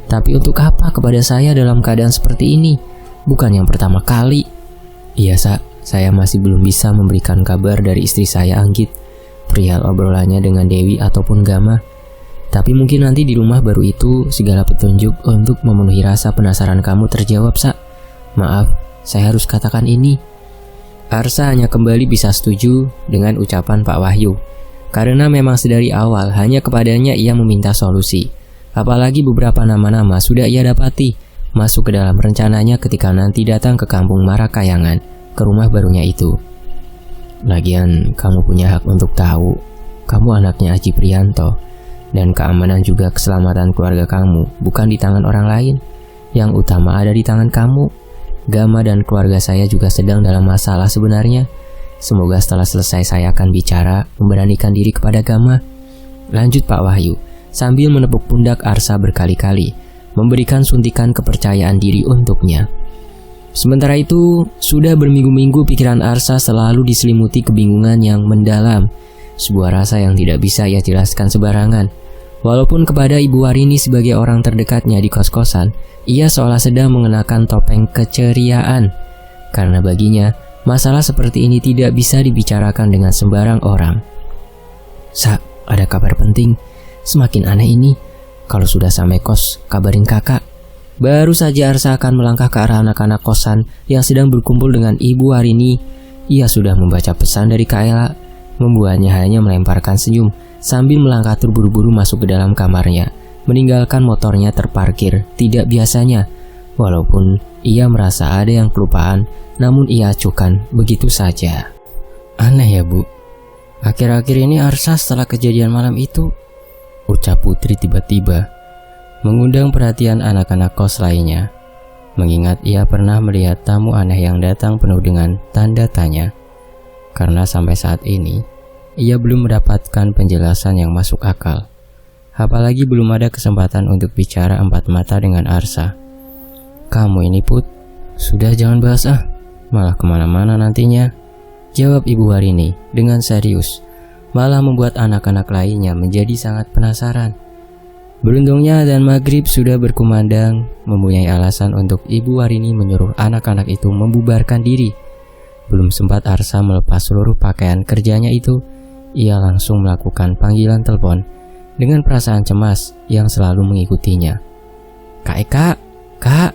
Tapi untuk apa kepada saya dalam keadaan seperti ini? Bukan yang pertama kali. Iya, Sa, saya masih belum bisa memberikan kabar dari istri saya, Anggit, perihal obrolannya dengan Dewi ataupun Gama. Tapi mungkin nanti di rumah baru itu segala petunjuk untuk memenuhi rasa penasaran kamu terjawab, Sa. Maaf, saya harus katakan ini. Arsa hanya kembali bisa setuju dengan ucapan Pak Wahyu. Karena memang sedari awal hanya kepadanya ia meminta solusi. Apalagi beberapa nama-nama sudah ia dapati masuk ke dalam rencananya ketika nanti datang ke kampung Marakayangan, ke rumah barunya itu. Lagian kamu punya hak untuk tahu, kamu anaknya Haji Prianto, dan keamanan juga keselamatan keluarga kamu bukan di tangan orang lain. Yang utama ada di tangan kamu. Gama dan keluarga saya juga sedang dalam masalah sebenarnya. Semoga setelah selesai saya akan bicara, memberanikan diri kepada Gama. Lanjut Pak Wahyu, sambil menepuk pundak Arsa berkali-kali, memberikan suntikan kepercayaan diri untuknya. Sementara itu, sudah berminggu-minggu pikiran Arsa selalu diselimuti kebingungan yang mendalam. Sebuah rasa yang tidak bisa ia jelaskan sembarangan. Walaupun kepada Ibu Warini sebagai orang terdekatnya di kos-kosan, ia seolah sedang mengenakan topeng keceriaan. Karena baginya, masalah seperti ini tidak bisa dibicarakan dengan sembarang orang. Sa, ada kabar penting. Semakin aneh ini. Kalau sudah sampai kos, kabarin kakak. Baru saja Arsa akan melangkah ke arah anak-anak kosan yang sedang berkumpul dengan Ibu Warini. Ia sudah membaca pesan dari Kak Ella, membuatnya hanya melemparkan senyum sambil melangkah terburu-buru masuk ke dalam kamarnya, meninggalkan motornya terparkir tidak biasanya. Walaupun ia merasa ada yang kelupaan, namun ia acuhkan begitu saja. Aneh ya Bu, akhir-akhir ini Arsa setelah kejadian malam itu, ucap Putri tiba-tiba, mengundang perhatian anak-anak kos lainnya. Mengingat ia pernah melihat tamu aneh yang datang penuh dengan tanda tanya. Karena sampai saat ini, ia belum mendapatkan penjelasan yang masuk akal. Apalagi belum ada kesempatan untuk bicara empat mata dengan Arsa. Kamu ini Put, sudah jangan bahas malah kemana-mana nantinya, jawab Ibu Warini dengan serius, malah membuat anak-anak lainnya menjadi sangat penasaran. Beruntungnya adzan maghrib sudah berkumandang, mempunyai alasan untuk Ibu Warini menyuruh anak-anak itu membubarkan diri. Belum sempat Arsa melepas seluruh pakaian kerjanya itu, ia langsung melakukan panggilan telepon dengan perasaan cemas yang selalu mengikutinya. Kak Eka, Kak.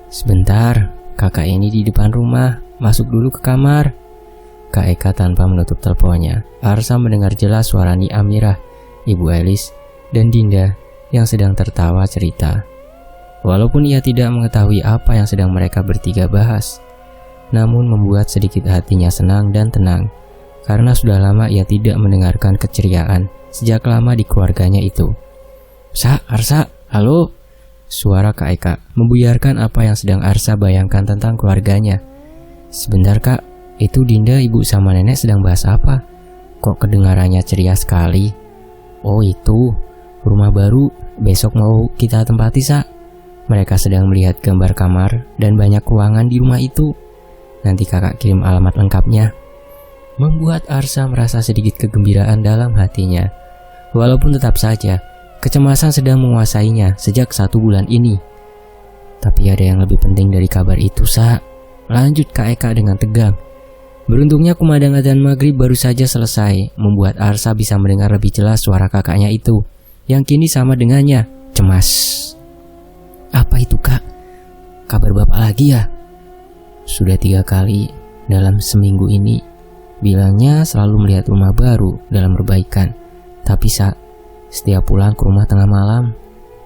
Sebentar, kakak ini di depan rumah, masuk dulu ke kamar. Kak Eka tanpa menutup teleponnya. Arsa mendengar jelas suara Ni Amirah, Ibu Elis, dan Dinda yang sedang tertawa cerita. Walaupun ia tidak mengetahui apa yang sedang mereka bertiga bahas, namun membuat sedikit hatinya senang dan tenang. Karena sudah lama ia tidak mendengarkan keceriaan sejak lama di keluarganya itu. Arsa, halo? Suara Kak Eka membuyarkan apa yang sedang Arsa bayangkan tentang keluarganya. Sebentar Kak, itu Dinda, Ibu sama Nenek sedang bahas apa? Kok kedengarannya ceria sekali? Oh itu, rumah baru, besok mau kita tempati Sa. Mereka sedang melihat gambar kamar dan banyak ruangan di rumah itu. Nanti kakak kirim alamat lengkapnya. Membuat Arsa merasa sedikit kegembiraan dalam hatinya. Walaupun tetap saja, kecemasan sedang menguasainya sejak 1 bulan ini. Tapi ada yang lebih penting dari kabar itu, Sa. Lanjut Kak Eka dengan tegang. Beruntungnya kumandang adzan maghrib baru saja selesai, membuat Arsa bisa mendengar lebih jelas suara kakaknya itu, yang kini sama dengannya, cemas. Apa itu Kak? Kabar Bapak lagi ya? Sudah 3 kali dalam seminggu ini. Bilangnya selalu melihat rumah baru dalam perbaikan. Tapi setiap pulang ke rumah tengah malam,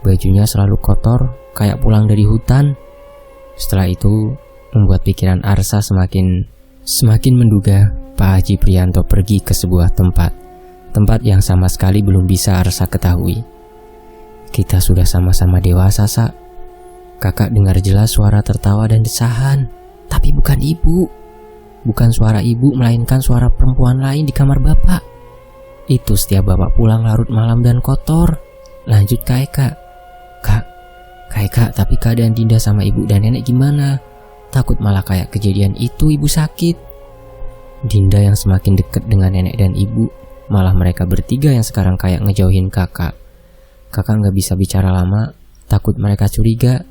bajunya selalu kotor kayak pulang dari hutan. Setelah itu membuat pikiran Arsa semakin menduga Pak Haji Prianto pergi ke sebuah tempat yang sama sekali belum bisa Arsa ketahui. Kita sudah sama-sama dewasa, Sa. Kakak dengar jelas suara tertawa dan desahan, tapi bukan ibu. Bukan suara ibu, melainkan suara perempuan lain di kamar Bapak. Itu setiap Bapak pulang larut malam dan kotor. Lanjut Kak Eka. Kak Eka, tapi keadaan Dinda sama Ibu dan Nenek gimana? Takut malah kayak kejadian itu Ibu sakit. Dinda yang semakin dekat dengan Nenek dan Ibu, malah mereka bertiga yang sekarang kayak ngejauhin kakak. Kakak gak bisa bicara lama, takut mereka curiga.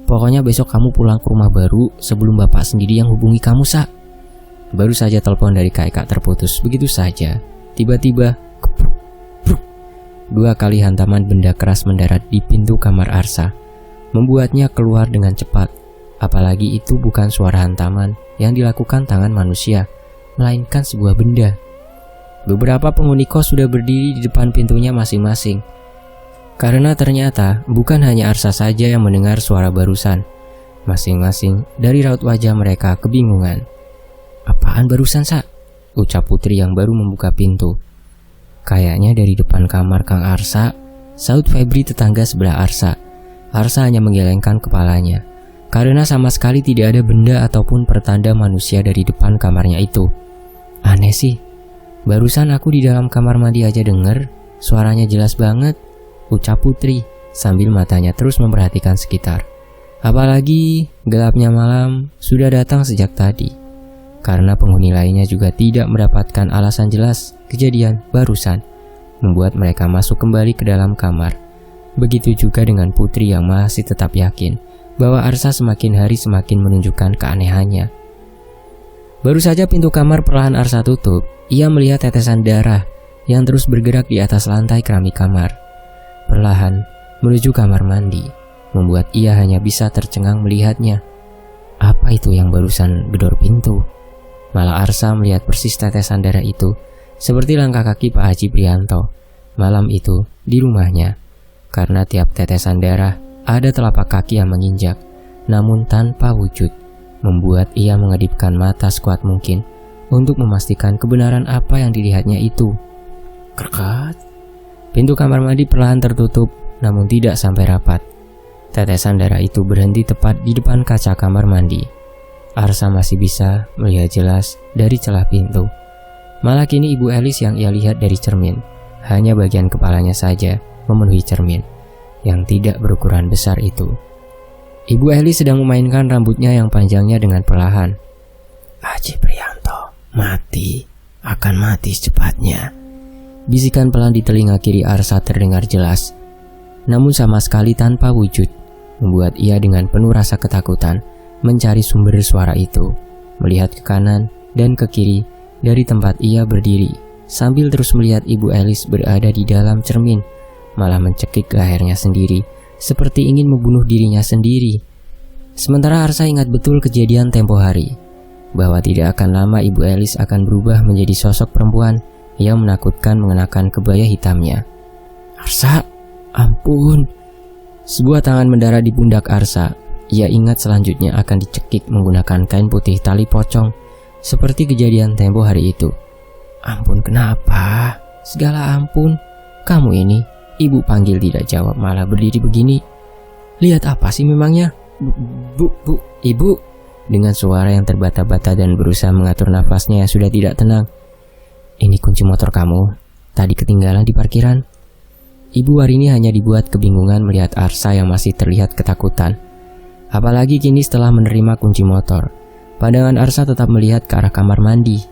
Pokoknya besok kamu pulang ke rumah baru sebelum Bapak sendiri yang hubungi kamu, Sa. Baru saja telepon dari Kak Eka terputus begitu saja. Tiba-tiba, 2 kali hantaman benda keras mendarat di pintu kamar Arsa, membuatnya keluar dengan cepat. Apalagi itu bukan suara hantaman yang dilakukan tangan manusia, melainkan sebuah benda. Beberapa penghuni kos sudah berdiri di depan pintunya masing-masing. Karena ternyata bukan hanya Arsa saja yang mendengar suara barusan. Masing-masing dari raut wajah mereka kebingungan. Apaan barusan, Sa? Ucap Putri yang baru membuka pintu. Kayaknya dari depan kamar Kang Arsa, saut Febri tetangga sebelah Arsa. Arsa hanya menggelengkan kepalanya. karena sama sekali tidak ada benda ataupun pertanda manusia dari depan kamarnya itu. Aneh sih, barusan aku di dalam kamar mandi aja denger, suaranya jelas banget, ucap Putri sambil matanya terus memperhatikan sekitar. Apalagi gelapnya malam sudah datang sejak tadi, karena penghuni lainnya juga tidak mendapatkan alasan jelas kejadian barusan membuat mereka masuk kembali ke dalam kamar. Begitu juga dengan Putri yang masih tetap yakin bahwa Arsa semakin hari semakin menunjukkan keanehannya. Baru saja pintu kamar perlahan Arsa tutup, ia melihat tetesan darah yang terus bergerak di atas lantai keramik kamar. Perlahan menuju kamar mandi, membuat ia hanya bisa tercengang melihatnya. Apa itu yang barusan gedor pintu? Malah Arsa melihat persis tetesan darah itu, seperti langkah kaki Pak Haji Prianto malam itu di rumahnya. Karena tiap tetesan darah ada telapak kaki yang menginjak, namun tanpa wujud, membuat ia mengedipkan mata sekuat mungkin untuk memastikan kebenaran apa yang dilihatnya itu. Krekat. Pintu kamar mandi perlahan tertutup, namun tidak sampai rapat. Tetesan darah itu berhenti tepat di depan kaca kamar mandi. Arsa masih bisa melihat jelas dari celah pintu. Malah kini Ibu Elis yang ia lihat dari cermin, hanya bagian kepalanya saja memenuhi cermin yang tidak berukuran besar itu. Ibu Elis sedang memainkan rambutnya yang panjangnya dengan perlahan. Haji Prianto mati, akan mati secepatnya. Bisikan pelan di telinga kiri Arsa terdengar jelas, namun sama sekali tanpa wujud, membuat ia dengan penuh rasa ketakutan mencari sumber suara itu, melihat ke kanan dan ke kiri dari tempat ia berdiri, sambil terus melihat Ibu Elis berada di dalam cermin, malah mencekik lehernya sendiri, seperti ingin membunuh dirinya sendiri. Sementara Arsa ingat betul kejadian tempo hari, bahwa tidak akan lama Ibu Elis akan berubah menjadi sosok perempuan yang menakutkan mengenakan kebaya hitamnya. Arsa, ampun. Sebuah tangan mendarat di pundak Arsa. Ia ingat selanjutnya akan dicekik menggunakan kain putih tali pocong, seperti kejadian tempo hari itu. Ampun kenapa? Segala ampun. Kamu ini, Ibu panggil tidak jawab, malah berdiri begini. Lihat apa sih memangnya? Bu, Ibu. Dengan suara yang terbata-bata dan berusaha mengatur nafasnya yang sudah tidak tenang. Ini kunci motor kamu, tadi ketinggalan di parkiran. Ibu Warini hanya dibuat kebingungan melihat Arsa yang masih terlihat ketakutan. Apalagi kini setelah menerima kunci motor, pandangan Arsa tetap melihat ke arah kamar mandi.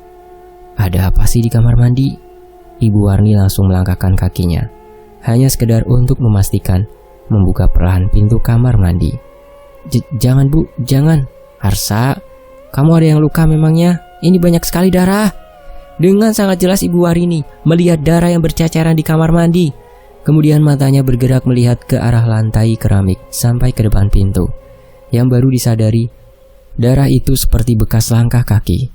Ada apa sih di kamar mandi? Ibu Warni langsung melangkahkan kakinya, hanya sekedar untuk memastikan, membuka perlahan pintu kamar mandi. Jangan Bu, jangan. Arsa, kamu ada yang luka memangnya? Ini banyak sekali darah. Dengan sangat jelas Ibu Warini melihat darah yang berceceran di kamar mandi. Kemudian matanya bergerak melihat ke arah lantai keramik sampai ke depan pintu. Yang baru disadari, darah itu seperti bekas langkah kaki.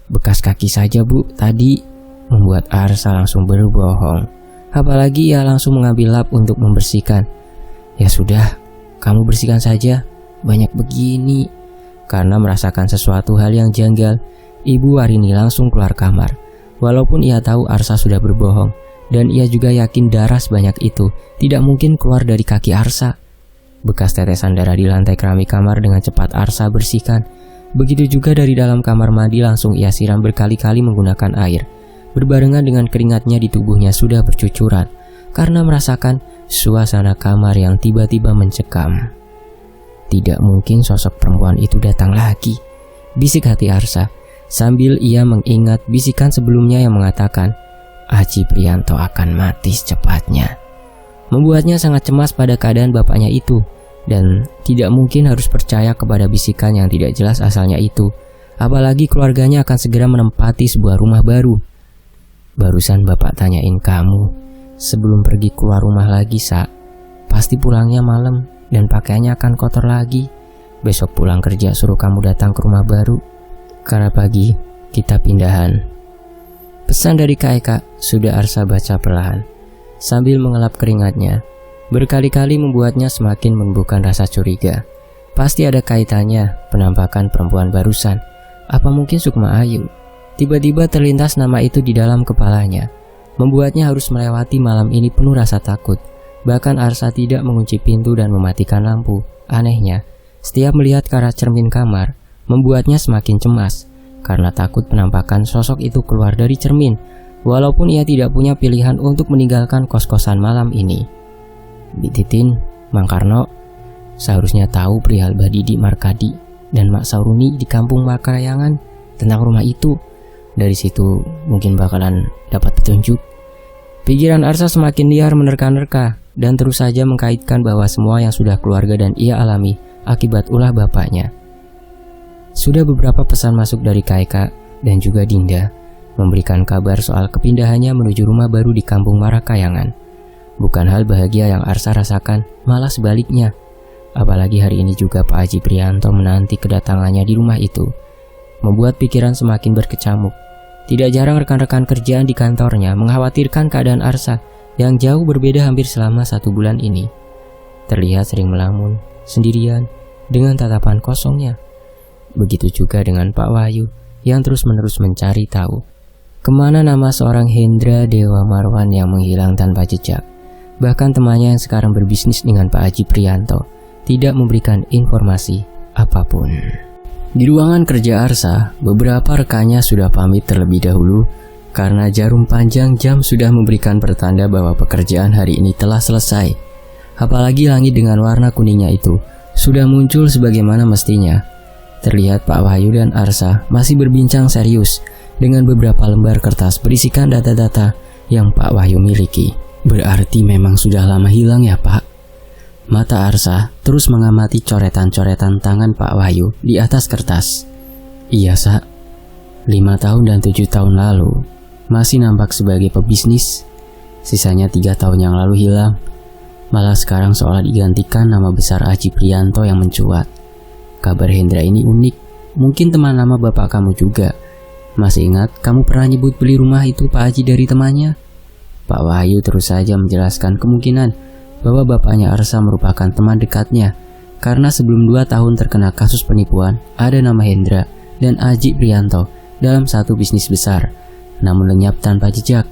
Bekas kaki saja Bu, tadi, membuat Arsa langsung berbohong. Apalagi ia langsung mengambil lap untuk membersihkan. Ya sudah, kamu bersihkan saja, banyak begini. Karena merasakan sesuatu hal yang janggal, Ibu Warini langsung keluar kamar. Walaupun ia tahu Arsa sudah berbohong, dan ia juga yakin darah sebanyak itu tidak mungkin keluar dari kaki Arsa. Bekas tetesan darah di lantai keramik kamar dengan cepat Arsa bersihkan. Begitu juga dari dalam kamar mandi langsung ia siram berkali-kali menggunakan air. Berbarengan dengan keringatnya di tubuhnya sudah bercucuran, karena merasakan suasana kamar yang tiba-tiba mencekam. Tidak mungkin sosok perempuan itu datang lagi, bisik hati Arsa, sambil ia mengingat bisikan sebelumnya yang mengatakan Haji Prianto akan mati secepatnya. Membuatnya sangat cemas pada keadaan bapaknya itu, dan tidak mungkin harus percaya kepada bisikan yang tidak jelas asalnya itu. Apalagi keluarganya akan segera menempati sebuah rumah baru. Barusan bapak tanyain kamu, sebelum pergi keluar rumah lagi, Sa. Pasti pulangnya malam dan pakaiannya akan kotor lagi. Besok pulang kerja suruh kamu datang ke rumah baru. Karena pagi kita pindahan. Pesan dari Kak Eka sudah Arsa baca perlahan, sambil mengelap keringatnya. Berkali-kali membuatnya semakin menumbuhkan rasa curiga. Pasti ada kaitannya penampakan perempuan barusan. Apa mungkin Sukma Ayu? Tiba-tiba terlintas nama itu di dalam kepalanya, membuatnya harus melewati malam ini penuh rasa takut. Bahkan Arsa tidak mengunci pintu dan mematikan lampu. Anehnya, Setiap melihat ke arah cermin kamar, membuatnya semakin cemas karena takut penampakan sosok itu keluar dari cermin, walaupun ia tidak punya pilihan untuk meninggalkan kos-kosan malam ini. Bititin, Mang Karno seharusnya tahu perihal Badidi Markadi dan Mak Sauruni di kampung Makayangan tentang rumah itu. Dari situ mungkin bakalan dapat petunjuk. Pikiran Arsa semakin liar menerka-nerka dan terus saja mengkaitkan bahwa semua yang sudah keluarga dan ia alami akibat ulah bapaknya. Sudah beberapa pesan masuk dari Kaeka dan juga Dinda memberikan kabar soal kepindahannya menuju rumah baru di kampung Marakayangan. Bukan hal bahagia yang Arsa rasakan, malah sebaliknya. Apalagi hari ini juga Pak Haji Prianto menanti kedatangannya di rumah itu, membuat pikiran semakin berkecamuk. Tidak jarang rekan-rekan kerjaan di kantornya mengkhawatirkan keadaan Arsa yang jauh berbeda hampir selama 1 bulan ini. Terlihat sering melamun, sendirian, dengan tatapan kosongnya. Begitu juga dengan Pak Wahyu yang terus-menerus mencari tahu kemana nama seorang Hendra Dewa Marwan yang menghilang tanpa jejak. Bahkan temannya yang sekarang berbisnis dengan Pak Haji Prianto tidak memberikan informasi apapun. Di ruangan kerja Arsa, beberapa rekannya sudah pamit terlebih dahulu karena jarum panjang jam sudah memberikan pertanda bahwa pekerjaan hari ini telah selesai. Apalagi langit dengan warna kuningnya itu sudah muncul sebagaimana mestinya. Terlihat Pak Wahyu dan Arsa masih berbincang serius dengan beberapa lembar kertas berisikan data-data yang Pak Wahyu miliki. Berarti memang sudah lama hilang ya Pak? Mata Arsa terus mengamati coretan-coretan tangan Pak Wahyu di atas kertas. Iya Sa, 5 tahun dan 7 tahun lalu masih nampak sebagai pebisnis. Sisanya 3 tahun yang lalu hilang. Malah sekarang seolah digantikan nama besar Haji Prianto yang mencuat. Kabar Hendra ini unik. Mungkin teman lama bapak kamu juga. Masih ingat kamu pernah nyebut beli rumah itu Pak Haji dari temannya? Pak Wahyu terus saja menjelaskan kemungkinan bahwa bapaknya Arsa merupakan teman dekatnya karena sebelum 2 tahun terkena kasus penipuan ada nama Hendra dan Haji Prianto dalam satu bisnis besar, namun lenyap tanpa jejak.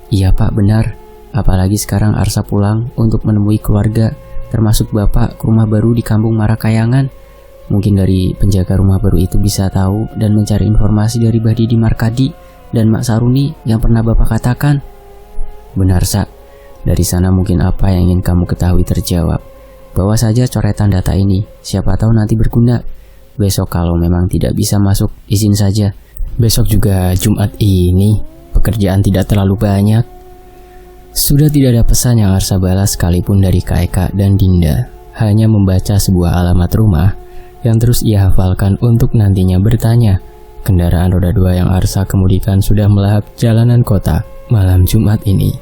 Iya Pak, benar. Apalagi sekarang Arsa pulang untuk menemui keluarga, termasuk bapak ke rumah baru di kampung Marakayangan. Mungkin dari penjaga rumah baru itu bisa tahu dan mencari informasi dari Badidi Markadi dan Mak Saruni yang pernah bapak katakan. Benar Sa, dari sana mungkin apa yang ingin kamu ketahui terjawab. Bawa saja coretan data ini, siapa tahu nanti berguna. Besok kalau memang tidak bisa masuk, izin saja. Besok juga Jumat ini, pekerjaan tidak terlalu banyak. Sudah tidak ada pesan yang Arsa balas sekalipun dari Kaeka dan Dinda. Hanya membaca sebuah alamat rumah yang terus ia hafalkan untuk nantinya bertanya. Kendaraan roda 2 yang Arsa kemudikan sudah melahap jalanan kota malam Jumat ini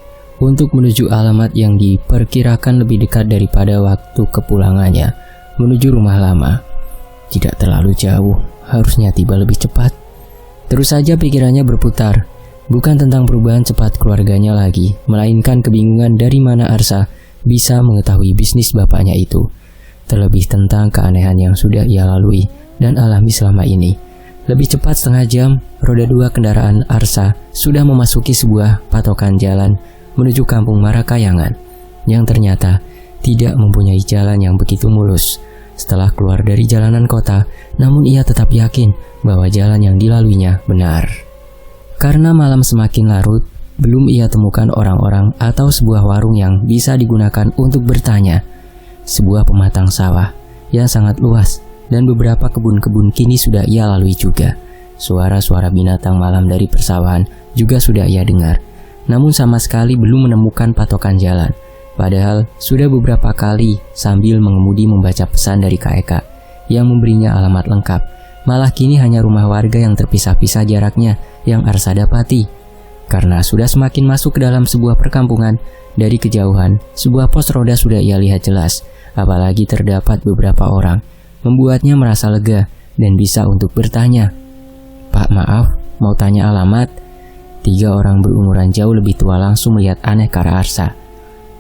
untuk menuju alamat yang diperkirakan lebih dekat daripada waktu kepulangannya menuju rumah lama. Tidak terlalu jauh, harusnya tiba lebih cepat. Terus saja pikirannya berputar, bukan tentang perubahan cepat keluarganya lagi, melainkan kebingungan dari mana Arsa bisa mengetahui bisnis bapaknya itu. Terlebih tentang keanehan yang sudah ia lalui dan alami selama ini. Lebih cepat setengah jam, roda 2 kendaraan Arsa sudah memasuki sebuah patokan jalan menuju kampung Marakayangan yang ternyata tidak mempunyai jalan yang begitu mulus. Setelah keluar dari jalanan kota, namun ia tetap yakin bahwa jalan yang dilaluinya benar. Karena malam semakin larut, belum ia temukan orang-orang atau sebuah warung yang bisa digunakan untuk bertanya. Sebuah pematang sawah yang sangat luas dan beberapa kebun-kebun kini sudah ia lalui juga. Suara-suara binatang malam dari persawahan juga sudah ia dengar. Namun sama sekali belum menemukan patokan jalan. Padahal sudah beberapa kali sambil mengemudi membaca pesan dari Kaeka yang memberinya alamat lengkap. Malah kini hanya rumah warga yang terpisah-pisah jaraknya yang Arsa dapati. Karena sudah semakin masuk ke dalam sebuah perkampungan, dari kejauhan sebuah pos roda sudah ia lihat jelas. Apalagi terdapat beberapa orang, membuatnya merasa lega dan bisa untuk bertanya. Pak, maaf, mau tanya alamat. 3 orang berumuran jauh lebih tua langsung melihat aneh ke arah Arsa.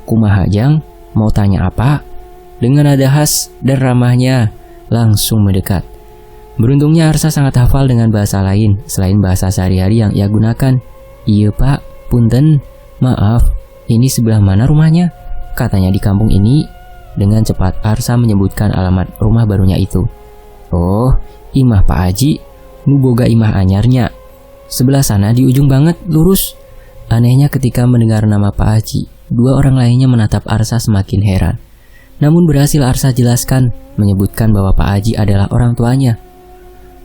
Kumaha Jang, mau tanya apa? Dengan nada khas dan ramahnya, langsung mendekat. Beruntungnya Arsa sangat hafal dengan bahasa lain selain bahasa sehari-hari yang ia gunakan. Iya Pak, punten, maaf, ini sebelah mana rumahnya? Katanya di kampung ini. Dengan cepat Arsa menyebutkan alamat rumah barunya itu. "Oh, imah Pak Haji, nu boga imah anyarnya. Sebelah sana di ujung banget, lurus." Anehnya ketika mendengar nama Pak Haji, dua orang lainnya menatap Arsa semakin heran. Namun berhasil Arsa jelaskan, menyebutkan bahwa Pak Haji adalah orang tuanya.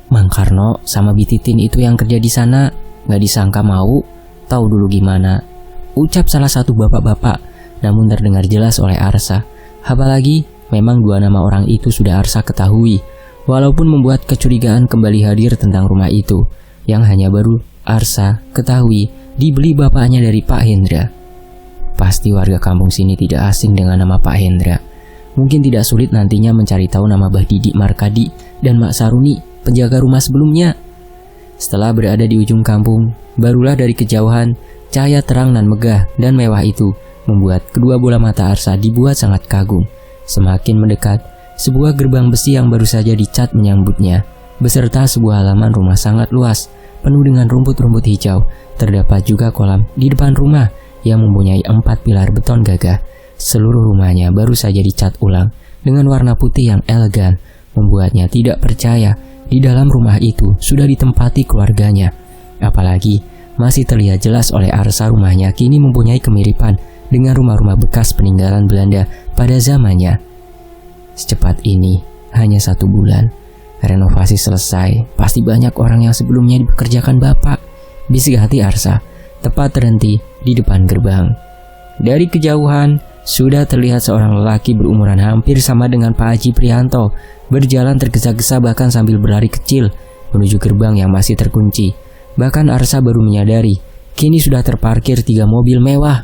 "Mang Karno sama Bititin itu yang kerja di sana, gak disangka mau, tahu dulu gimana," ucap salah satu bapak-bapak, namun terdengar jelas oleh Arsa. Apalagi memang dua nama orang itu sudah Arsa ketahui, walaupun membuat kecurigaan kembali hadir tentang rumah itu, yang hanya baru Arsa ketahui dibeli bapaknya dari Pak Hendra. Pasti warga kampung sini tidak asing dengan nama Pak Hendra. Mungkin tidak sulit nantinya mencari tahu nama Mbah Didi Markadi dan Mak Saruni, penjaga rumah sebelumnya. Setelah berada di ujung kampung, barulah dari kejauhan, cahaya terang dan megah dan mewah itu membuat kedua bola mata Arsa dibuat sangat kagum. Semakin mendekat, sebuah gerbang besi yang baru saja dicat menyambutnya, beserta sebuah halaman rumah sangat luas, penuh dengan rumput-rumput hijau. Terdapat juga kolam di depan rumah yang mempunyai 4 pilar beton gagah. Seluruh rumahnya baru saja dicat ulang dengan warna putih yang elegan, membuatnya tidak percaya di dalam rumah itu sudah ditempati keluarganya. Apalagi masih terlihat jelas oleh Arsa rumahnya kini mempunyai kemiripan dengan rumah-rumah bekas peninggalan Belanda pada zamannya. Secepat ini, hanya 1 bulan, renovasi selesai. Pasti banyak orang yang sebelumnya dipekerjakan bapak, bisik hati Arsa, tepat terhenti di depan gerbang. Dari kejauhan, sudah terlihat seorang lelaki berumuran hampir sama dengan Pak Haji Prianto, berjalan tergesa-gesa bahkan sambil berlari kecil menuju gerbang yang masih terkunci. Bahkan Arsa baru menyadari, kini sudah terparkir 3 mobil mewah.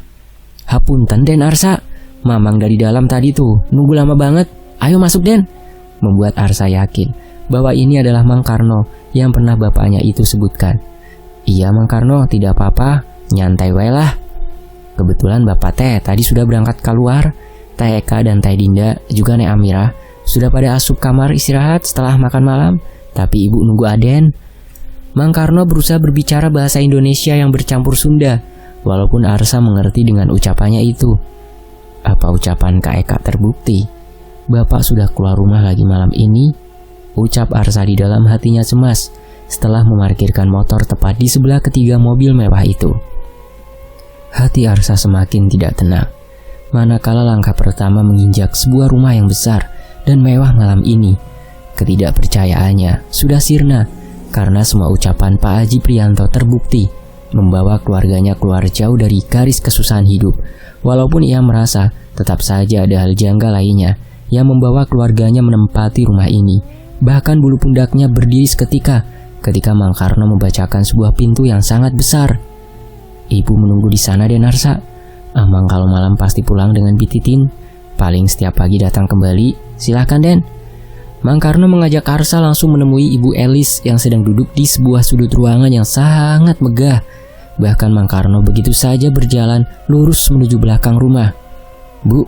"Hapunten Den Arsa, mamang dari dalam tadi tuh, nunggu lama banget. Ayo masuk Den." Membuat Arsa yakin bahwa ini adalah Mang Karno yang pernah bapaknya itu sebutkan. "Iya Mang Karno, tidak apa-apa, nyantai wae lah. Kebetulan bapak teh tadi sudah berangkat keluar. Teh Eka dan Teh Dinda juga Nek Amira sudah pada asup kamar istirahat setelah makan malam, tapi ibu nunggu Aden." Mang Karno berusaha berbicara bahasa Indonesia yang bercampur Sunda, walaupun Arsa mengerti dengan ucapannya itu. Apa ucapan Kak Eka terbukti? Bapak sudah keluar rumah lagi malam ini? Ucap Arsa di dalam hatinya cemas setelah memarkirkan motor tepat di sebelah ketiga mobil mewah itu. Hati Arsa semakin tidak tenang, manakala langkah pertama menginjak sebuah rumah yang besar dan mewah malam ini. Ketidakpercayaannya sudah sirna, karena semua ucapan Pak Haji Prianto terbukti membawa keluarganya keluar jauh dari garis kesusahan hidup. Walaupun ia merasa tetap saja ada hal janggal lainnya yang membawa keluarganya menempati rumah ini. Bahkan bulu pundaknya berdiri seketika ketika Mang Karno membacakan sebuah pintu yang sangat besar. "Ibu menunggu di sana Den Arsa. Amang kalau malam pasti pulang dengan Bititin. Paling setiap pagi datang kembali. Silahkan Den." Mang Karno mengajak Arsa langsung menemui Ibu Elis yang sedang duduk di sebuah sudut ruangan yang sangat megah. Bahkan Mang Karno begitu saja berjalan lurus menuju belakang rumah. "Bu,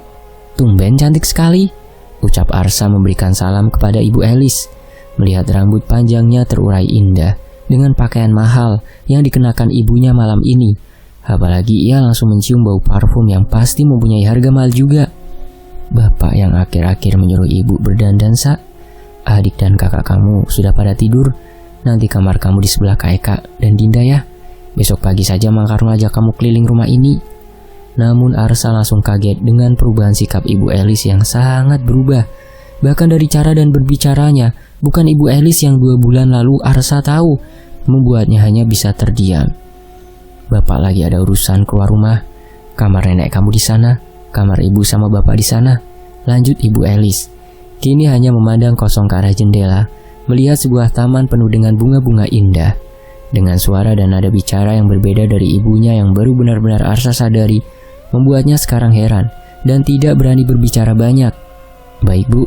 tumben cantik sekali," ucap Arsa memberikan salam kepada Ibu Elis. Melihat rambut panjangnya terurai indah dengan pakaian mahal yang dikenakan ibunya malam ini. Apalagi ia langsung mencium bau parfum yang pasti mempunyai harga mahal juga. "Bapak yang akhir-akhir menyuruh ibu berdandan, Sa. Adik dan kakak kamu sudah pada tidur. Nanti kamar kamu di sebelah Kak Eka dan Dinda ya. Besok pagi saja Mang Karno ajak kamu keliling rumah ini." Namun Arsa langsung kaget dengan perubahan sikap Ibu Elis yang sangat berubah. Bahkan dari cara dan berbicaranya, bukan Ibu Elis yang 2 bulan lalu Arsa tahu, membuatnya hanya bisa terdiam. "Bapak lagi ada urusan keluar rumah. Kamar nenek kamu di sana, kamar ibu sama bapak di sana," lanjut Ibu Elis. Kini hanya memandang kosong ke arah jendela, melihat sebuah taman penuh dengan bunga-bunga indah. Dengan suara dan nada bicara yang berbeda dari ibunya yang baru benar-benar Arsa sadari, membuatnya sekarang heran dan tidak berani berbicara banyak. "Baik Bu,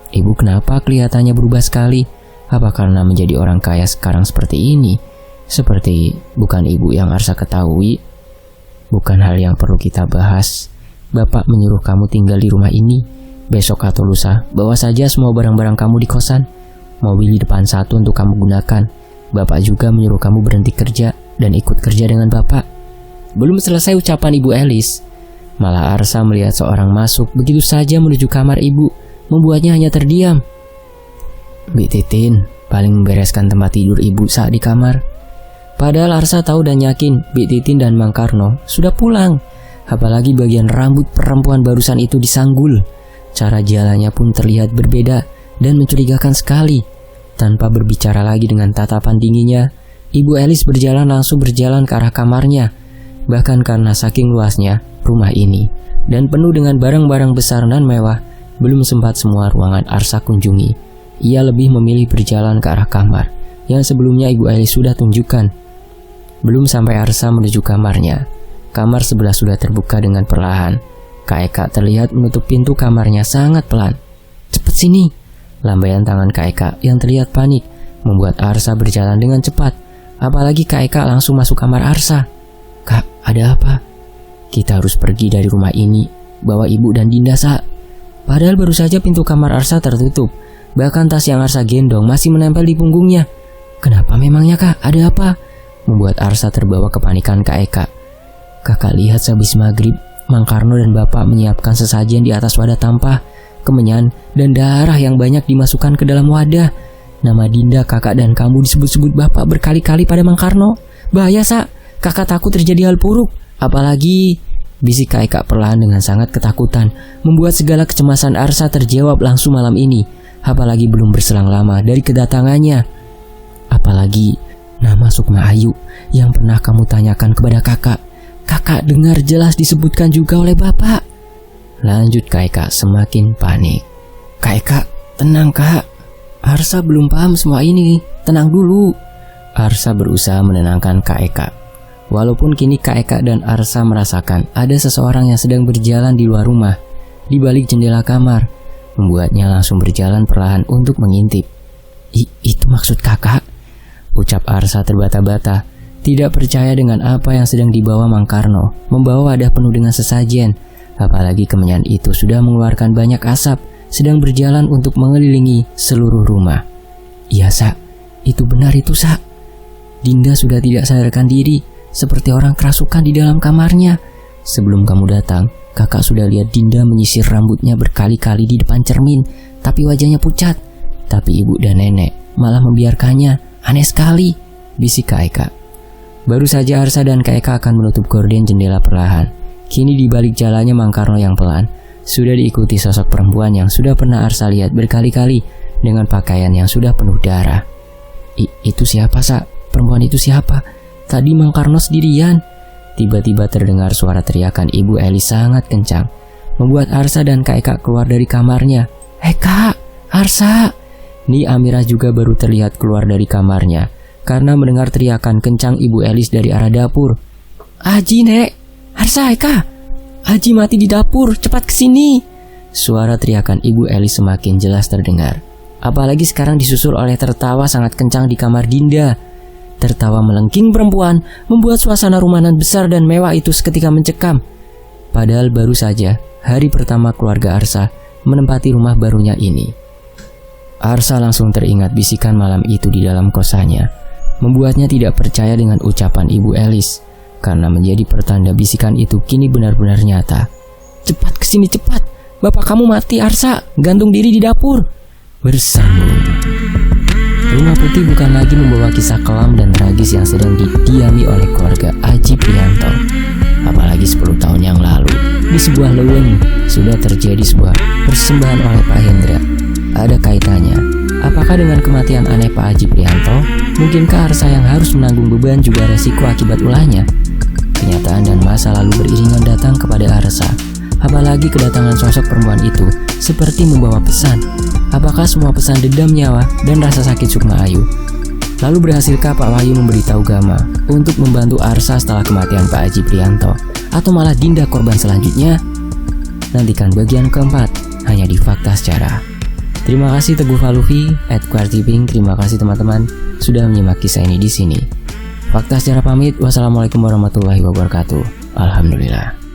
Ibu kenapa kelihatannya berubah sekali? Apa karena menjadi orang kaya sekarang seperti ini? Seperti bukan Ibu yang Arsa ketahui." "Bukan hal yang perlu kita bahas. Bapak menyuruh kamu tinggal di rumah ini. Besok atau lusa, bawa saja semua barang-barang kamu di kosan. Mobil di depan satu untuk kamu gunakan. Bapak juga menyuruh kamu berhenti kerja dan ikut kerja dengan Bapak." Belum selesai ucapan Ibu Elis, Malah Arsa melihat seorang masuk begitu saja menuju kamar ibu, membuatnya hanya terdiam. Bik Titin paling membereskan tempat tidur ibu saat di kamar. Padahal Arsa tahu dan yakin Bik Titin dan Mang Karno sudah pulang. Apalagi bagian rambut perempuan barusan itu disanggul. Cara jalannya pun terlihat berbeda dan mencurigakan sekali. Tanpa berbicara lagi dengan tatapan dinginnya, Ibu Elis langsung berjalan ke arah kamarnya. Bahkan karena saking luasnya rumah ini dan penuh dengan barang-barang besar dan mewah, belum sempat semua ruangan Arsa kunjungi. Ia lebih memilih berjalan ke arah kamar yang sebelumnya Ibu Elis sudah tunjukkan. Belum sampai Arsa menuju kamarnya, kamar sebelah sudah terbuka dengan perlahan. Kak Eka terlihat menutup pintu kamarnya sangat pelan. "Cepet sini!" Lambaian tangan Kak Eka yang terlihat panik membuat Arsa berjalan dengan cepat. Apalagi Kak Eka langsung masuk kamar Arsa. "Kak, ada apa?" "Kita harus pergi dari rumah ini, bawa ibu dan Dinda, Sa." Padahal baru saja pintu kamar Arsa tertutup. Bahkan tas yang Arsa gendong masih menempel di punggungnya. "Kenapa memangnya, Kak? Ada apa?" Membuat Arsa terbawa kepanikan Kak Eka. "Kakak lihat sehabis maghrib, Mang Karno dan Bapak menyiapkan sesajen di atas wadah tampah, kemenyan, dan darah yang banyak dimasukkan ke dalam wadah. Nama Dinda, kakak, dan kamu disebut-sebut Bapak berkali-kali pada Mang Karno. Bahaya, Sa. Kakak takut terjadi hal buruk. Apalagi..." Bisik Kak Eka perlahan dengan sangat ketakutan, membuat segala kecemasan Arsa terjawab langsung malam ini. Apalagi belum berselang lama dari kedatangannya. "Apalagi nama Sukma Ayu yang pernah kamu tanyakan kepada kakak. Kakak dengar jelas disebutkan juga oleh Bapak." Lanjut Kak Eka semakin panik. "Kak Eka, tenang Kak. Arsa belum paham semua ini. Tenang dulu." Arsa berusaha menenangkan Kak Eka. Walaupun kini Kak Eka dan Arsa merasakan ada seseorang yang sedang berjalan di luar rumah, di balik jendela kamar, membuatnya langsung berjalan perlahan untuk mengintip. Itu maksud kakak?" Ucap Arsa terbata-bata, tidak percaya dengan apa yang sedang dibawa Mang Karno, membawa wadah penuh dengan sesajen. Apalagi kemenyan itu sudah mengeluarkan banyak asap, sedang berjalan untuk mengelilingi seluruh rumah. "Iya, Sa. Itu benar itu, Sa. Dinda sudah tidak sadarkan diri, seperti orang kerasukan di dalam kamarnya. Sebelum kamu datang, kakak sudah lihat Dinda menyisir rambutnya berkali-kali di depan cermin, tapi wajahnya pucat. Tapi ibu dan nenek malah membiarkannya. Aneh sekali," bisik Kak Eka. Baru saja Arsa dan Kak Eka akan menutup gorden jendela perlahan. Kini di balik jalannya Mang Karno yang pelan, sudah diikuti sosok perempuan yang sudah pernah Arsa lihat berkali-kali dengan pakaian yang sudah penuh darah. Itu siapa, Sa? Perempuan itu siapa? Tadi Mang Karno sendirian." Tiba-tiba terdengar suara teriakan Ibu Elis sangat kencang, membuat Arsa dan Kak Eka keluar dari kamarnya. Kak, Arsa!" Ni Amira juga baru terlihat keluar dari kamarnya karena mendengar teriakan kencang Ibu Elis dari arah dapur. "Aji, Nek! Arsa, Eka! Aji mati di dapur! Cepat kesini!" Suara teriakan Ibu Elis semakin jelas terdengar. Apalagi sekarang disusul oleh tertawa sangat kencang di kamar Dinda. Tertawa melengking perempuan membuat suasana rumahan besar dan mewah itu seketika mencekam. Padahal baru saja hari pertama keluarga Arsa menempati rumah barunya ini. Arsa langsung teringat bisikan malam itu di dalam kosannya, membuatnya tidak percaya dengan ucapan Ibu Elis, karena menjadi pertanda bisikan itu kini benar-benar nyata. "Cepat kesini, cepat! Bapak kamu mati, Arsa! Gantung diri di dapur!" Bersambung. Rumah Putih bukan lagi membawa kisah kelam dan tragis yang sedang didiami oleh keluarga Aji Prianto. Apalagi 10 tahun yang lalu, di sebuah leuweung sudah terjadi sebuah persembahan oleh Pak Hendra. Ada kaitannya. Apakah dengan kematian aneh Pak Aji Prianto? Mungkinkah Arsa yang harus menanggung beban juga resiko akibat ulahnya? Kenyataan dan masa lalu beriringan datang kepada Arsa. Apalagi kedatangan sosok perempuan itu seperti membawa pesan. Apakah semua pesan dendam nyawa dan rasa sakit Sukma Ayu? Lalu berhasilkah Pak Wahyu memberitahu Gama untuk membantu Arsa setelah kematian Pak Aji Prianto? Atau malah Dinda korban selanjutnya? Nantikan bagian keempat hanya di Fakta Sejarah. Terima kasih Teguh Falufi, @QuartiPing. Terima kasih teman-teman sudah menyimak kisah ini di sini. Fakta Sejarah pamit. Wassalamualaikum warahmatullahi wabarakatuh. Alhamdulillah.